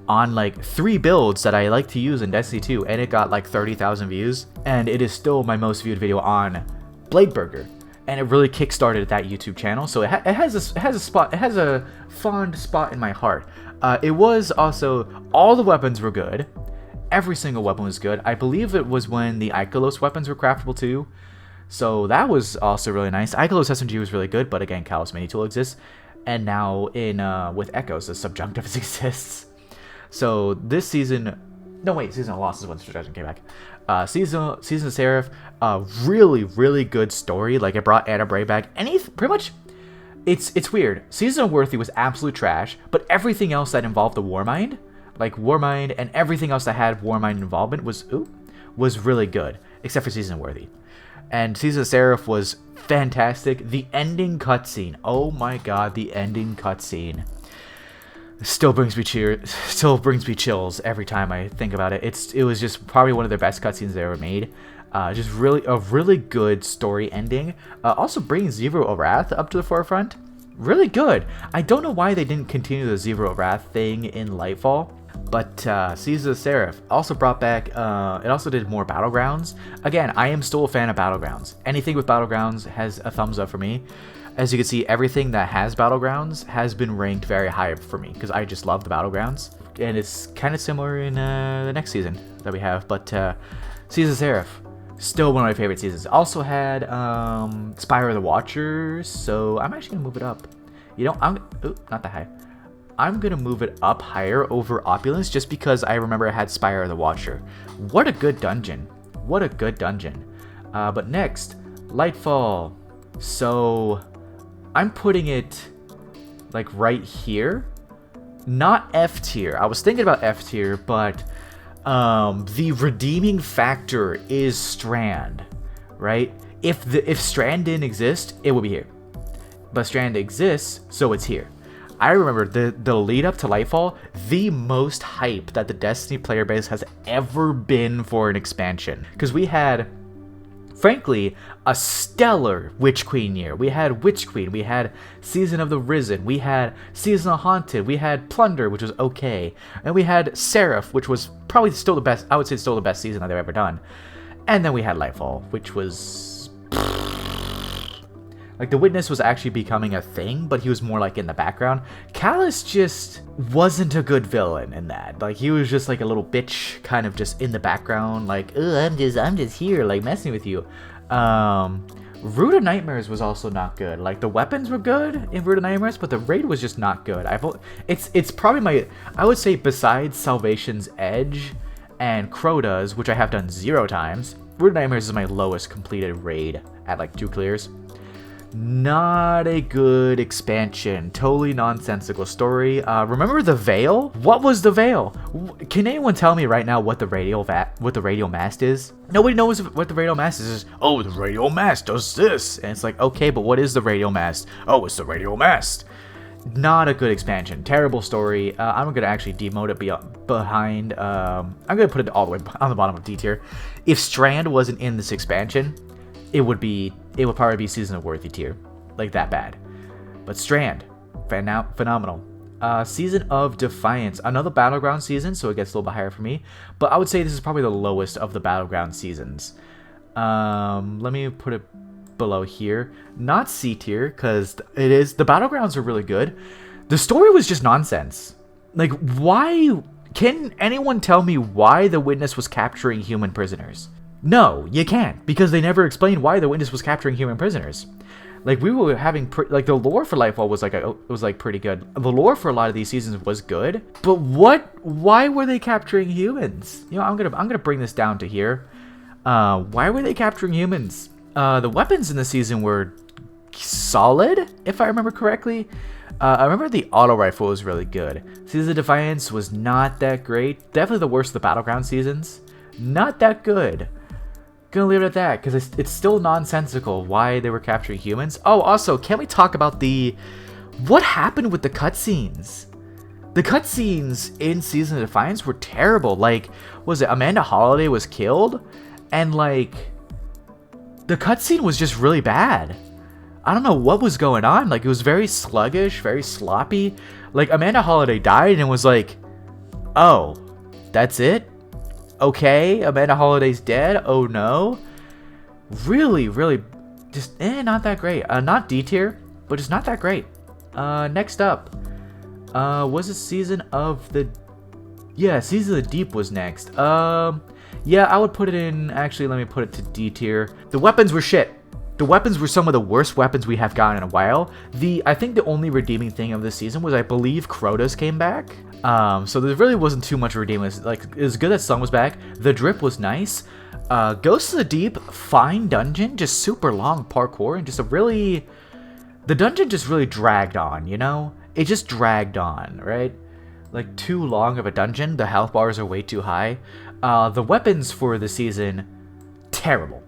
on 3 builds that I like to use in Destiny 2, and it got 30,000 views, and it is still my most viewed video on Bladeburger, and it really kickstarted that YouTube channel. So it has a fond spot in my heart. It was also, all the weapons were good. Every single weapon was good. I believe it was when the Ikelos weapons were craftable too. So that was also really nice. Ikelos SMG was really good, but again, Callus Mini Tool exists. and now in with Echoes, the subjunctive exists. So this season, no wait, Season of Lost is when subjunctive came back. Season of Seraph, really good story. Like it brought Anna Bray back. Pretty much, it's weird. Season of Worthy was absolute trash, but everything else that involved the Warmind, like Warmind and everything else that had Warmind involvement was really good, except for Season of Worthy. And Season of Seraph was fantastic. The ending cutscene, oh my god, the ending cutscene still brings me chills every time I think about it. It was just probably one of the best cutscenes they ever made. Just really a really good story ending. Also bringing Zero of Wrath up to the forefront, really good. I don't know why they didn't continue the Zero of Wrath thing in Lightfall. But Season of Seraph also brought back, it also did more Battlegrounds. Again, I am still a fan of Battlegrounds. Anything with Battlegrounds has a thumbs up for me. As you can see, everything that has Battlegrounds has been ranked very high for me, because I just love the Battlegrounds. And it's kind of similar in the next season that we have. But Season of Seraph, still one of my favorite seasons. Also had Spire of the Watchers, so I'm actually going to move it up. You know, not that high. I'm going to move it up higher over Opulence just because I remember I had Spire of the Watcher. What a good dungeon. What a good dungeon. But next, Lightfall. So I'm putting it like right here. Not F tier. I was thinking about F tier, but the redeeming factor is Strand, right? If Strand didn't exist, it would be here. But Strand exists, so it's here. I remember the lead up to Lightfall, the most hype that the Destiny player base has ever been for an expansion. Because we had, frankly, a stellar Witch Queen year. We had Witch Queen, we had Season of the Risen, we had Season of Haunted, we had Plunder, which was okay, and we had Seraph, which was probably still the best, I would say still the best season that they've ever done. And then we had Lightfall, which was... like, the Witness was actually becoming a thing, but he was more, like, in the background. Callus just wasn't a good villain in that. Like, he was just, like, a little bitch, kind of just in the background, like, I'm just here, like, messing with you. Root of Nightmares was also not good. Like, the weapons were good in Root of Nightmares, but the raid was just not good. It's probably my, I would say, besides Salvation's Edge and Crota's, which I have done 0 times, Root of Nightmares is my lowest completed raid at, like, 2 clears. Not a good expansion. Totally nonsensical story. Remember the Veil? What was the Veil? Can anyone tell me right now what the radial mast is? Nobody knows what the radial mast is. Oh, the radial mast does this, and it's like, okay, but what is the radial mast? Oh, it's the radial mast. Not a good expansion. Terrible story. I'm gonna actually demote it behind. I'm gonna put it all the way on the bottom of D tier. If Strand wasn't in this expansion, it would probably be Season of Worthy tier, like that bad. But Strand, phenomenal. Season of Defiance, another Battleground season, so it gets a little bit higher for me. But I would say this is probably the lowest of the Battleground seasons. Let me put it below here. Not C tier, because it is, the Battlegrounds are really good. The story was just nonsense. Like, why, can anyone tell me why the Witness was capturing human prisoners? No, you can't, because they never explained why the Witness was capturing human prisoners. Like, we were having, like, the lore for Lightfall was pretty good. The lore for a lot of these seasons was good, but why were they capturing humans? You know, I'm gonna bring this down to here. Why were they capturing humans? The weapons in the season were solid, if I remember correctly. I remember the auto rifle was really good. Season of Defiance was not that great. Definitely the worst of the Battleground seasons. Not that good. Gonna leave it at that, because it's still nonsensical why they were capturing humans. Oh, also, can we talk about what happened with the cutscenes? The cutscenes in Season of Defiance were terrible. Like, was it Amanda Holiday was killed? And, like, the cutscene was just really bad. I don't know what was going on. Like, it was very sluggish, very sloppy. Like, Amanda Holiday died and was like, oh, that's it? Okay, Amanda Holiday's dead. Oh no. Really, just not that great. Not D tier, but just not that great. Next up, was it Season of the... yeah, Season of the Deep was next. Yeah, I would put it in... actually, let me put it to D tier. The weapons were shit. The weapons were some of the worst weapons we have gotten in a while. I think the only redeeming thing of this season was, I believe, Crota's came back. So there really wasn't too much redeeming. Like, it was good that Sun was back. The drip was nice. Ghosts of the Deep, fine dungeon, just super long parkour, and just the dungeon just really dragged on, you know? It just dragged on, right? Like, too long of a dungeon. The health bars are way too high. The weapons for the season, terrible.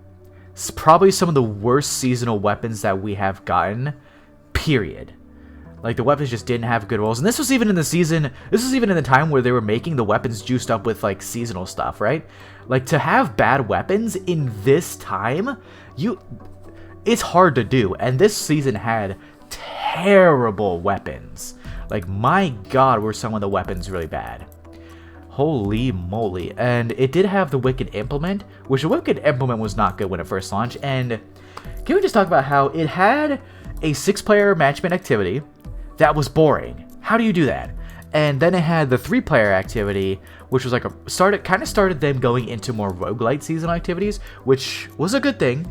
It's probably some of the worst seasonal weapons that we have gotten, period. Like, the weapons just didn't have good rolls. And this was even in the time where they were making the weapons juiced up with, like, seasonal stuff, right? Like, to have bad weapons in this time, it's hard to do. And this season had terrible weapons. Like, my god, were some of the weapons really bad. Holy moly. And it did have the Wicked Implement, which the Wicked Implement was not good when it first launched. And can we just talk about how it had a 6-player matchmate activity that was boring? How do you do that? And then it had the 3-player activity, which was like kind of started them going into more roguelite seasonal activities, which was a good thing.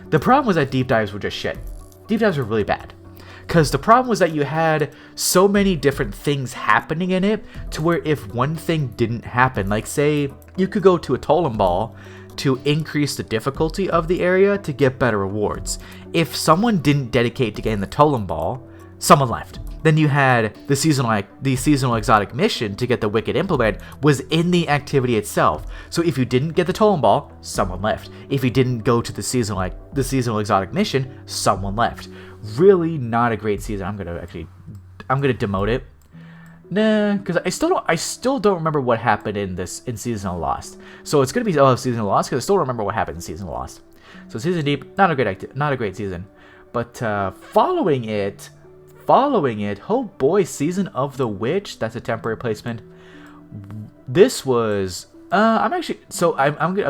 The problem was that deep dives were just shit. Deep dives were really bad. Because the problem was that you had so many different things happening in it, to where if one thing didn't happen, like say you could go to a Totem Ball to increase the difficulty of the area to get better rewards. If someone didn't dedicate to getting the Totem Ball, someone left. Then you had the seasonal exotic mission to get the Wicked Implement was in the activity itself. So if you didn't get the Totem Ball, someone left. If you didn't go to the seasonal exotic mission, someone left. Really not a great season. I'm gonna demote it. Nah, because I still don't remember what happened in Seasonal Lost. So it's gonna be Seasonal Lost because I still remember what happened in Seasonal Lost. So Season Deep, not a great season. But following it, oh boy, Season of the Witch. That's a temporary placement. This was. I'm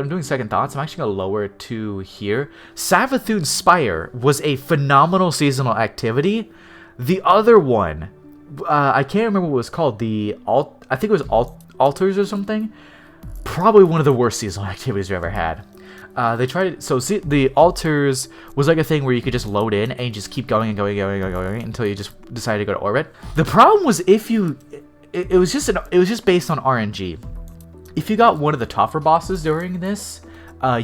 doing second thoughts. I'm actually gonna lower it to here. Savathûn's Spire was a phenomenal seasonal activity. The other one, I can't remember what it was called. I think it was Altars or something. Probably one of the worst seasonal activities we ever had. They tried it. So see, the Altars was like a thing where you could just load in and just keep going and going until you just decided to go to orbit. The problem was it was just based on RNG. If you got one of the tougher bosses during this,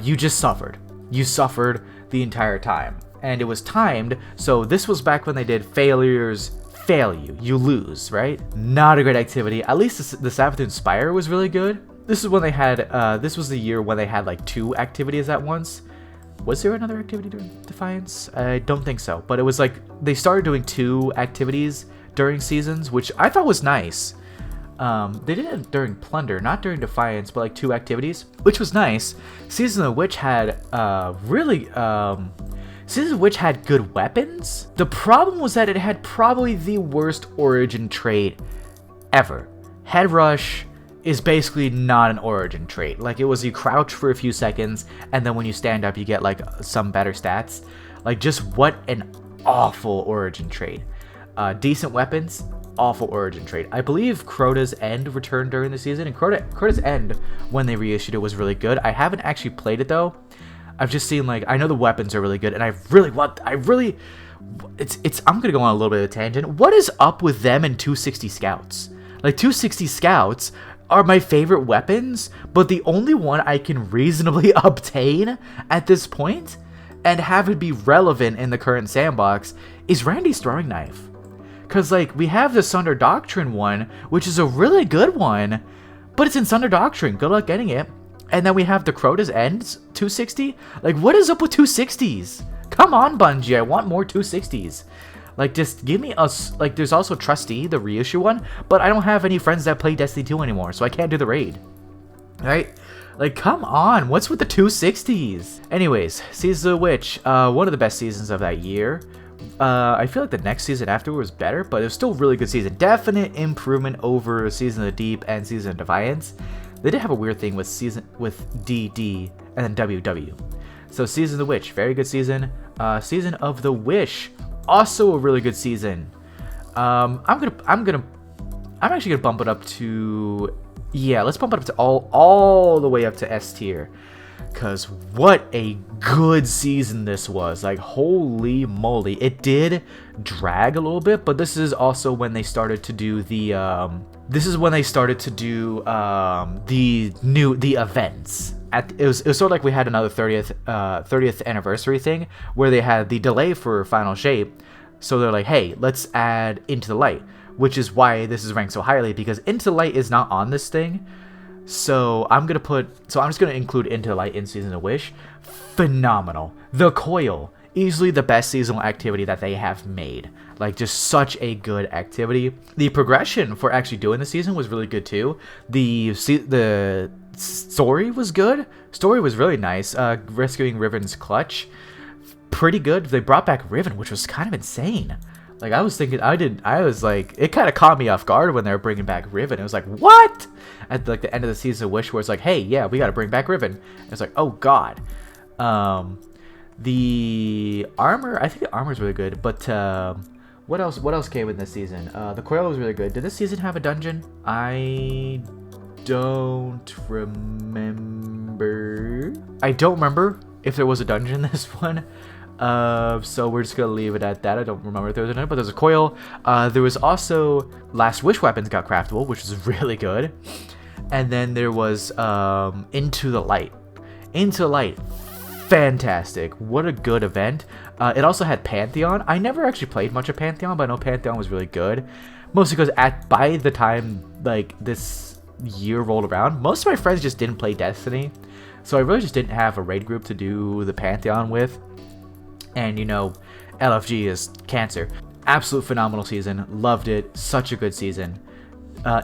you just suffered. You suffered the entire time. And it was timed, so this was back when they did failures fail you. You lose, right? Not a great activity. At least the Savathûn's Spire was really good. This is when they had, this was the year when they had like 2 activities at once. Was there another activity during Defiance? I don't think so. But it was like, they started doing 2 activities during seasons, which I thought was nice. They did it during Plunder, not during Defiance, but like 2 activities, which was nice. Season of the Witch had Season of the Witch had good weapons. The problem was that it had probably the worst origin trait ever. Head Rush is basically not an origin trait. Like, it was you crouch for a few seconds, and then when you stand up, you get like some better stats. Like, just what an awful origin trait. Decent weapons. Awful origin trait. I believe Crota's End returned during the season, and Crota's End, when they reissued it, was really good. I haven't actually played it though. I've just seen, like, I know the weapons are really good, and I'm gonna go on a little bit of a tangent. What is up with them and 260 Scouts? Like, 260 Scouts are my favorite weapons, but the only one I can reasonably obtain at this point and have it be relevant in the current sandbox is Randy's throwing knife. Because, like, we have the Sunder Doctrine one, which is a really good one, but it's in Sunder Doctrine. Good luck getting it. And then we have the Crota's End 260. Like, what is up with 260s? Come on, Bungie. I want more 260s. Like, just give me us. Like, there's also Trustee, the reissue one, but I don't have any friends that play Destiny 2 anymore, so I can't do the raid. Right? Like, come on. What's with the 260s? Anyways, Season of the Witch. One of the best seasons of that year. I feel like the next season after was better, but it was still a really good season. Definite improvement over Season of the Deep and Season of Defiance. They did have a weird thing with DD and then WW. So Season of the Witch, very good season. Season of the Wish, also a really good season. I'm actually gonna bump it up to, yeah, let's bump it up to all the way up to S tier. because what a good season this was. Like, holy moly. It did drag a little bit, but this is also when they started to do the events. It was sort of like we had another 30th anniversary thing where they had the delay for Final Shape. So they're like, hey, let's add Into the Light, which is why this is ranked so highly, because Into the Light is not on this thing. So I'm just gonna include Into the Light in Season of Wish. Phenomenal. The Coil, easily the best seasonal activity that they have made. Like, just such a good activity. The progression for actually doing the season was really good too. The story was good. Story was really nice. Rescuing Riven's clutch, pretty good. They brought back Riven, which was kind of insane. Like, I was thinking, I was like, it kind of caught me off guard when they were bringing back Riven. It was like, what? At like the end of the Season of Wish, where it's like, hey, yeah, we got to bring back Riven. It's like, oh god. The armor, I think the armor is really good, but what else came in this season? The Coil was really good. Did this season have a dungeon? I don't remember. I don't remember if there was a dungeon in this one. So we're just gonna leave it at that. I don't remember if there was a dungeon, but there's a Coil. There was also Last Wish weapons got craftable, which is really good. And then there was Into the Light. Into the Light, fantastic. What a good event. It also had Pantheon. I never actually played much of Pantheon, but I know Pantheon was really good. Mostly because by the time like this year rolled around, most of my friends just didn't play Destiny. So I really just didn't have a raid group to do the Pantheon with. And you know, LFG is cancer. Absolute phenomenal season. Loved it. Such a good season.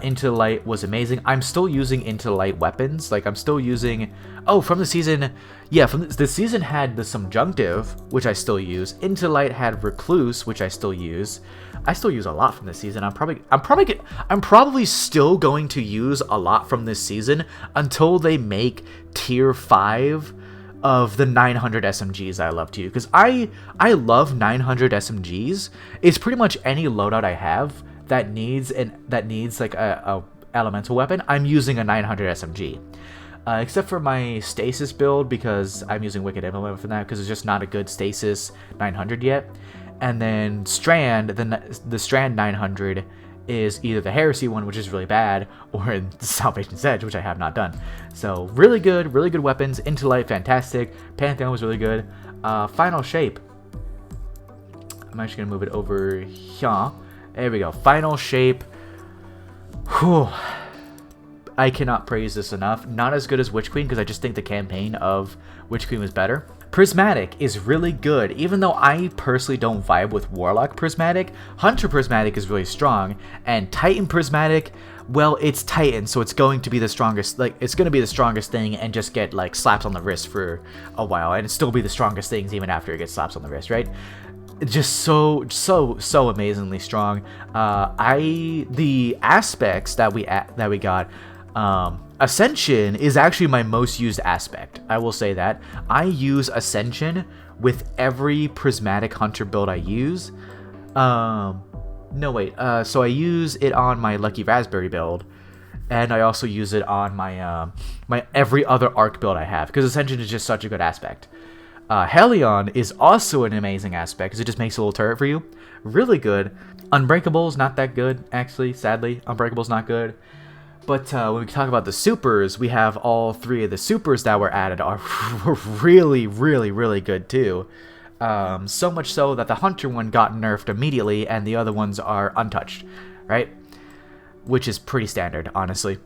Into the Light was amazing. I'm still using Into the Light weapons. Like, I'm still using... Oh, from the season... Yeah, from the season had the Subjunctive, which I still use. Into the Light had Recluse, which I still use. I still use a lot from this season. I'm probably still going to use a lot from this season until they make Tier 5 of the 900 SMGs I love to use. Because I love 900 SMGs. It's pretty much any loadout I have that needs like a elemental weapon. I'm using a 900 SMG. Except for my stasis build, because I'm using Wicked Implement for that, because it's just not a good stasis 900 yet. And then Strand, the Strand 900 is either the Heresy one, which is really bad, or the Salvation's Edge, which I have not done. So really good weapons. Into Light, fantastic. Pantheon was really good. Final Shape. I'm actually gonna move it over here. There we go. Final Shape. Whew. I cannot praise this enough. Not as good as Witch Queen, because I just think the campaign of Witch Queen was better. Prismatic is really good. Even though I personally don't vibe with Warlock Prismatic, Hunter Prismatic is really strong. And Titan Prismatic, well, it's Titan, so it's going to be the strongest. Like, it's going to be the strongest thing and just get, like, slaps on the wrist for a while. And still be the strongest things even after it gets slaps on the wrist, right? Just so amazingly strong. The aspects that we got, Ascension is actually my most used aspect. I will say that. I use Ascension with every Prismatic Hunter build I use. So I use it on my Lucky Raspberry build, and I also use it on my my every other Arc build I have, because Ascension is just such a good aspect. Helion is also an amazing aspect, because it just makes a little turret for you. Really good. Unbreakable's not that good, actually, sadly. Unbreakable's not good. But when we talk about the supers, we have all three of the supers that were added are really, really, really good too. So much so that the Hunter one got nerfed immediately, and the other ones are untouched, right? Which is pretty standard, honestly.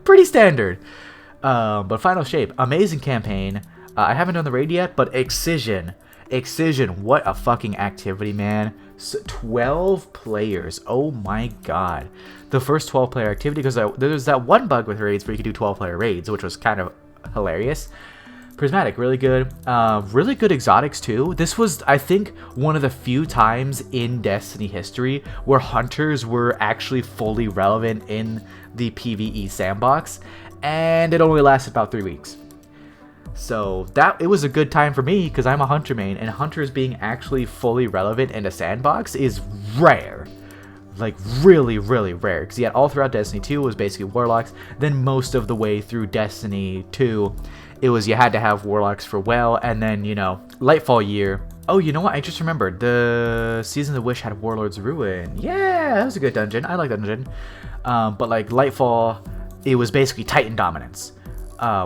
Pretty standard. But Final Shape, amazing campaign. I haven't done the raid yet, but Excision, what a fucking activity, man. 12 players, oh my god. The first 12-player activity, because there's that one bug with raids where you could do 12-player raids, which was kind of hilarious. Prismatic, really good. Really good exotics, too. This was, I think, one of the few times in Destiny history where hunters were actually fully relevant in the PvE sandbox, and it only lasted about 3 weeks. So it was a good time for me, because I'm a Hunter main, and Hunters being actually fully relevant in a sandbox is rare. like really, really rare. Because all throughout Destiny 2 was basically Warlocks. Then most of the way through Destiny 2, it was you had to have Warlocks for well, and then, you know, Lightfall year. Oh, you know what? I just remembered. The Season of the Wish had Warlord's Ruin. Yeah, that was a good dungeon. I like that dungeon. But like Lightfall, it was basically Titan dominance.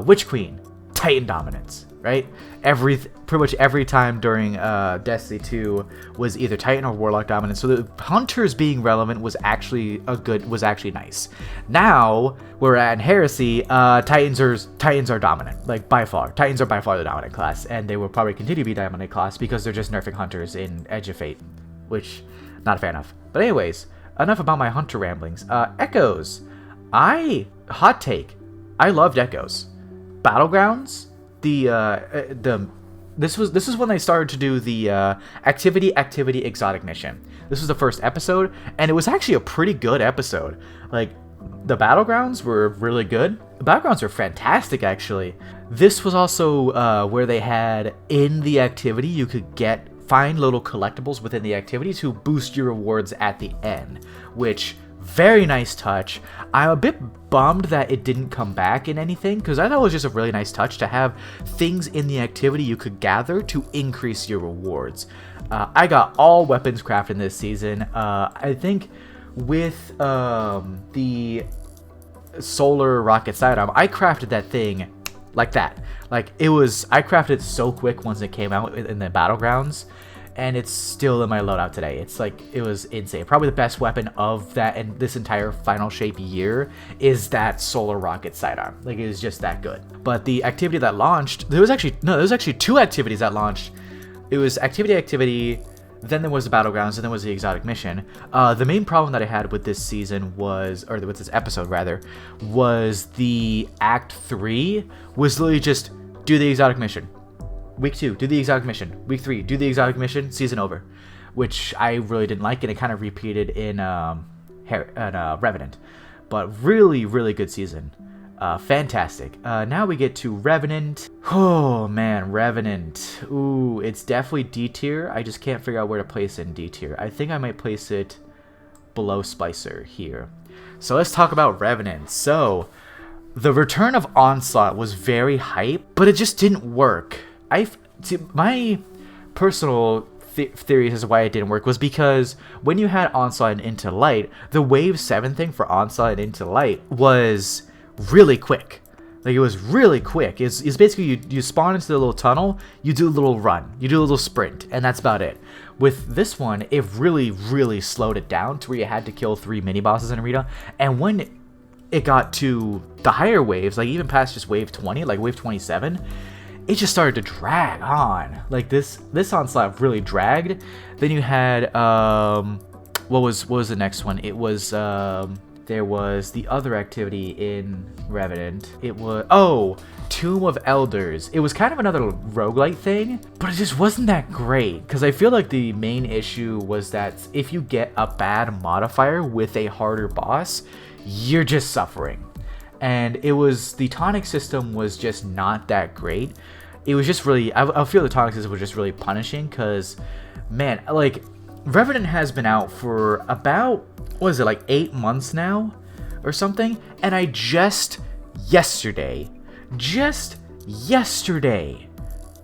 Witch Queen, Titan dominance, right? Pretty much every time during Destiny 2 was either Titan or Warlock dominance. So the Hunters being relevant was actually nice. Now we're at Heresy. Titans are dominant, like by far. Titans are by far the dominant class, and they will probably continue to be dominant class because they're just nerfing Hunters in Edge of Fate, which not a fan of. But anyways, enough about my Hunter ramblings. Echoes. Hot take. I loved Echoes. Battlegrounds. This is when they started to do the activity exotic mission. This was the first episode, and it was actually a pretty good episode. Like, the Battlegrounds were really good. The Battlegrounds were fantastic, actually. This was also where they had, in the activity, you could find little collectibles within the activity to boost your rewards at the end, which, very nice touch. I'm a bit bummed that it didn't come back in anything, because I thought it was just a really nice touch to have things in the activity you could gather to increase your rewards. I got all weapons crafted this season. I think with the solar rocket sidearm, I crafted that thing like that. Like, I crafted it so quick once it came out in the Battlegrounds, and it's still in my loadout today. It's like, it was insane. Probably the best weapon of that and this entire Final Shape year is that solar rocket sidearm. Like, it is just that good. But the activity that launched, there was actually two activities that launched. It was activity, then there was the Battlegrounds, and then was the exotic mission. The main problem that I had with this season was, or with this episode rather, was the Act 3 was literally just do the exotic mission. Week 2, do the exotic mission. Week 3, do the exotic mission. Season over. Which I really didn't like, and it kind of repeated in Revenant. But really, really good season. Fantastic. Now we get to Revenant. Oh man, Revenant. Ooh, it's definitely D tier. I just can't figure out where to place it in D tier. I think I might place it below Spicer here. So let's talk about Revenant. So, the return of Onslaught was very hype, but it just didn't work. My personal theory as to why it didn't work was because when you had Onslaught and Into Light, the Wave 7 thing for Onslaught and Into Light was really quick. Like, it was really quick. It's basically you spawn into the little tunnel, you do a little run, you do a little sprint, and that's about it. With this one, it really, really slowed it down to where you had to kill 3 mini-bosses in Arena, and when it got to the higher waves, like even past just Wave 20, like Wave 27, it just started to drag on. Like, this Onslaught really dragged. Then you had, what was the next one? It was, there was the other activity in Revenant. It was, Tomb of Elders. It was kind of another roguelite thing, but it just wasn't that great. Because I feel like the main issue was that if you get a bad modifier with a harder boss, you're just suffering. And the tonic system was just not that great. It was just really, I feel the tonic system was just really punishing because, man, like, Revenant has been out for about, what is it, like 8 months now or something? And I just yesterday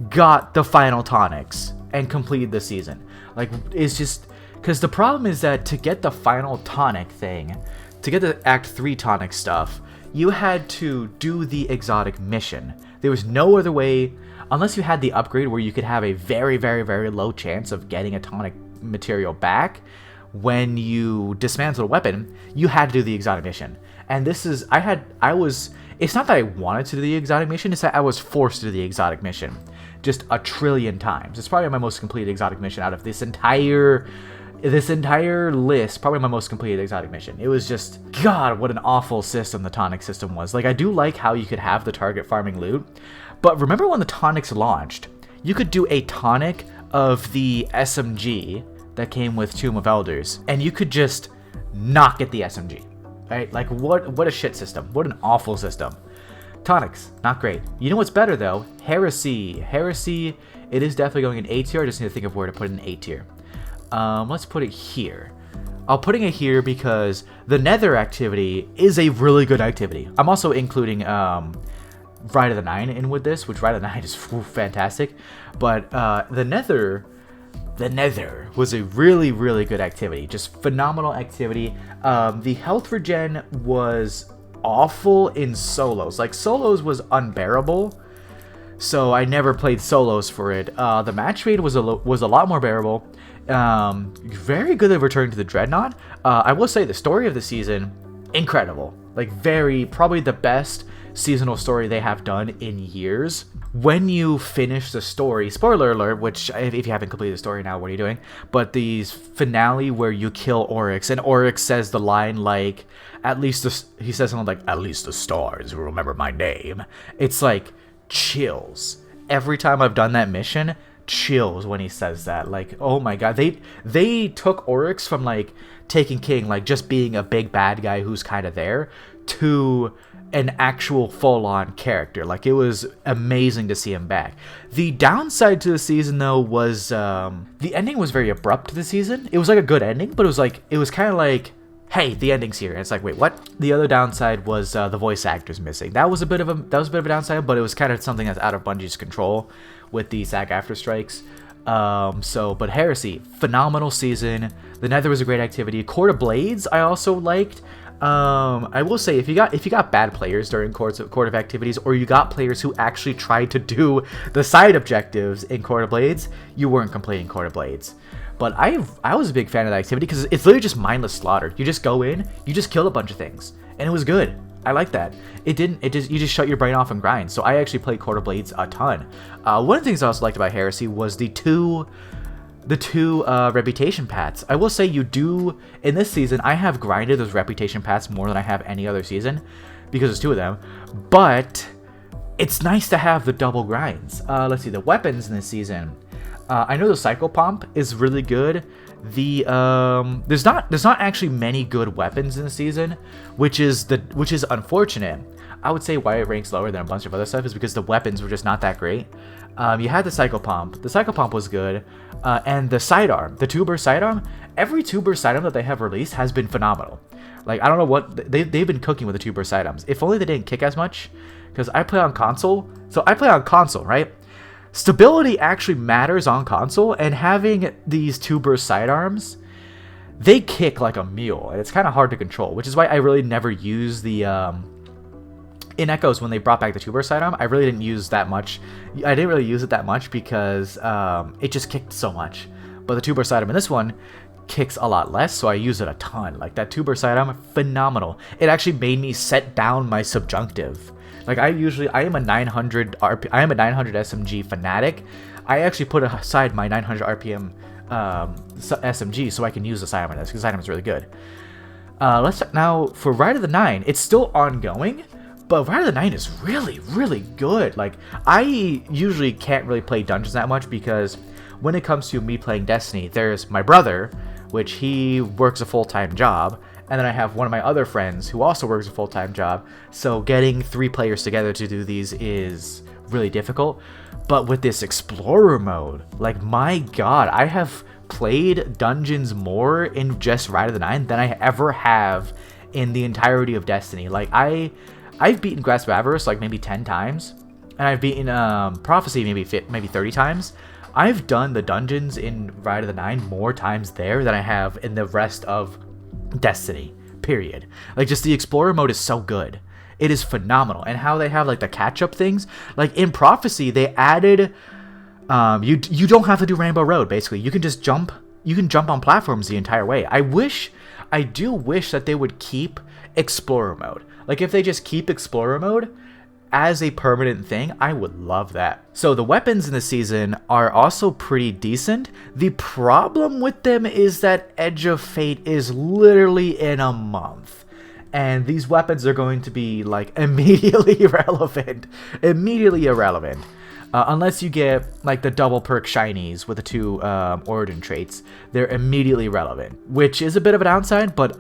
got the final tonics and completed the season. Like, it's just, because the problem is that to get the final tonic thing, to get the Act 3 tonic stuff, you had to do the exotic mission. There was no other way, unless you had the upgrade where you could have a very, very, very low chance of getting a tonic material back when you dismantle a weapon, you had to do the exotic mission. And this is, it's not that I wanted to do the exotic mission, it's that I was forced to do the exotic mission just a trillion times. It's probably my most completed exotic mission out of this entire list, probably my most completed exotic mission. It was just, God, what an awful system the tonic system was. Like, I do like how you could have the target farming loot, but remember when the tonics launched, you could do a tonic of the SMG that came with Tomb of Elders, and you could just not get the SMG, right? Like, what a shit system. What an awful system. Tonics, not great. You know what's better, though? Heresy. Heresy, it is definitely going in A tier. I just need to think of where to put it in A tier. Let's put it here. I'm putting it here because the Nether activity is a really good activity. I'm also including Ride of the Nine in with this, which Ride of the Nine is fantastic. But the Nether was a really, really good activity. Just phenomenal activity. The health regen was awful in solos. Like, solos was unbearable, so I never played solos for it. The match rate was a lot more bearable. Very good at returning to the Dreadnought. I will say the story of the season, incredible. Like, probably the best seasonal story they have done in years. When you finish the story, spoiler alert, which if you haven't completed the story now, what are you doing? But the finale where you kill Oryx, and Oryx says the line like, he says something like, "At least the stars will remember my name." It's like chills. Every time I've done that mission, chills when he says that. Like, oh my god, they took Oryx from like taking King, like just being a big bad guy who's kind of there, to an actual full-on character. Like, it was amazing to see him back. The downside to the season, though, was the ending was very abrupt to the season. It was like a good ending, but it was kind of like, hey, the ending's here. And it's like, wait, what? The other downside was the voice actors missing. That was a bit of a downside, but it was kind of something that's out of Bungie's control with the SAG-AFTRA strikes. But Heresy, phenomenal season. The Nether was a great activity. Court of Blades, I also liked. I will say, if you got bad players during Court of Activities, or you got players who actually tried to do the side objectives in Court of Blades, you weren't completing Court of Blades. But I was a big fan of that activity because it's literally just mindless slaughter. You just go in, you just kill a bunch of things, and it was good. I like that. You just shut your brain off and grind. So I actually played Court of Blades a ton. One of the things I also liked about Heresy was the two reputation paths. I will say, in this season, I have grinded those reputation paths more than I have any other season, because there's two of them, but it's nice to have the double grinds. Let's see, the weapons in this season. I know the Psychopomp is really good. There's not actually many good weapons in the season, which is unfortunate. I would say why it ranks lower than a bunch of other stuff is because the weapons were just not that great. You had the Psychopomp. The Psychopomp was good. And the sidearm, the two-burst sidearm, every two-burst sidearm that they have released has been phenomenal. Like, I don't know what, they've been cooking with the two-burst sidearms. If only they didn't kick as much, because I play on console. So I play on console, right? Stability actually matters on console, and having these two-burst sidearms, they kick like a mule, and it's kind of hard to control, which is why I really never use the, in Echoes, when they brought back the two-burst sidearm, I really didn't use that much. I didn't really use it that much because it just kicked so much. But the two-burst sidearm in this one kicks a lot less, so I use it a ton. Like, that two-burst sidearm, phenomenal. It actually made me set down my subjunctive. Like, I am a 900 SMG fanatic. I actually put aside my 900 RPM SMG so I can use the sidearm in this, because the sidearm is really good. Now for Ride of the Nine, it's still ongoing. But Ride of the Nine is really, really good. Like, I usually can't really play dungeons that much because when it comes to me playing Destiny, there's my brother, which he works a full-time job, and then I have one of my other friends who also works a full-time job. So getting 3 players together to do these is really difficult. But with this Explorer mode, like, my god, I have played dungeons more in just Ride of the Nine than I ever have in the entirety of Destiny. Like, I've beaten Grasp of Avarice like maybe 10 times, and I've beaten Prophecy maybe 30 times. I've done the dungeons in Ride of the Nine more times there than I have in the rest of Destiny, period. Like, just the Explorer mode is so good. It is phenomenal. And how they have like the catch-up things. Like, in Prophecy, they added, you don't have to do Rainbow Road, basically. You can just jump. You can jump on platforms the entire way. I do wish that they would keep Explorer mode. Like, if they just keep Explorer mode as a permanent thing, I would love that. So the weapons in the season are also pretty decent. The problem with them is that Edge of Fate is literally in a month. And these weapons are going to be, like, immediately irrelevant. Immediately irrelevant. Unless you get, like, the double perk shinies with the 2 origin traits. They're immediately relevant. Which is a bit of a downside, but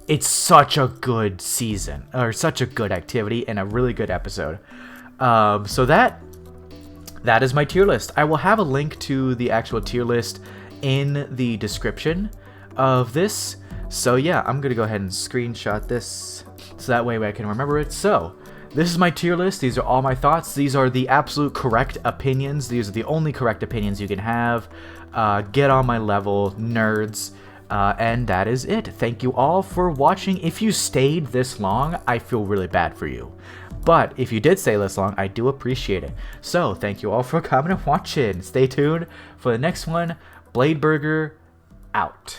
it's such a good season, or such a good activity, and a really good episode. So that is my tier list. I will have a link to the actual tier list in the description. of this. So yeah, I'm gonna go ahead and screenshot this so that way I can remember it. So this is my tier list. These are all my thoughts. These are the absolute correct opinions. These are the only correct opinions you can have. Get on my level, nerds. And that is it. Thank you all for watching. If you stayed this long, I feel really bad for you. But if you did stay this long, I do appreciate it. So thank you all for coming and watching. Stay tuned for the next one. Blade Burger out.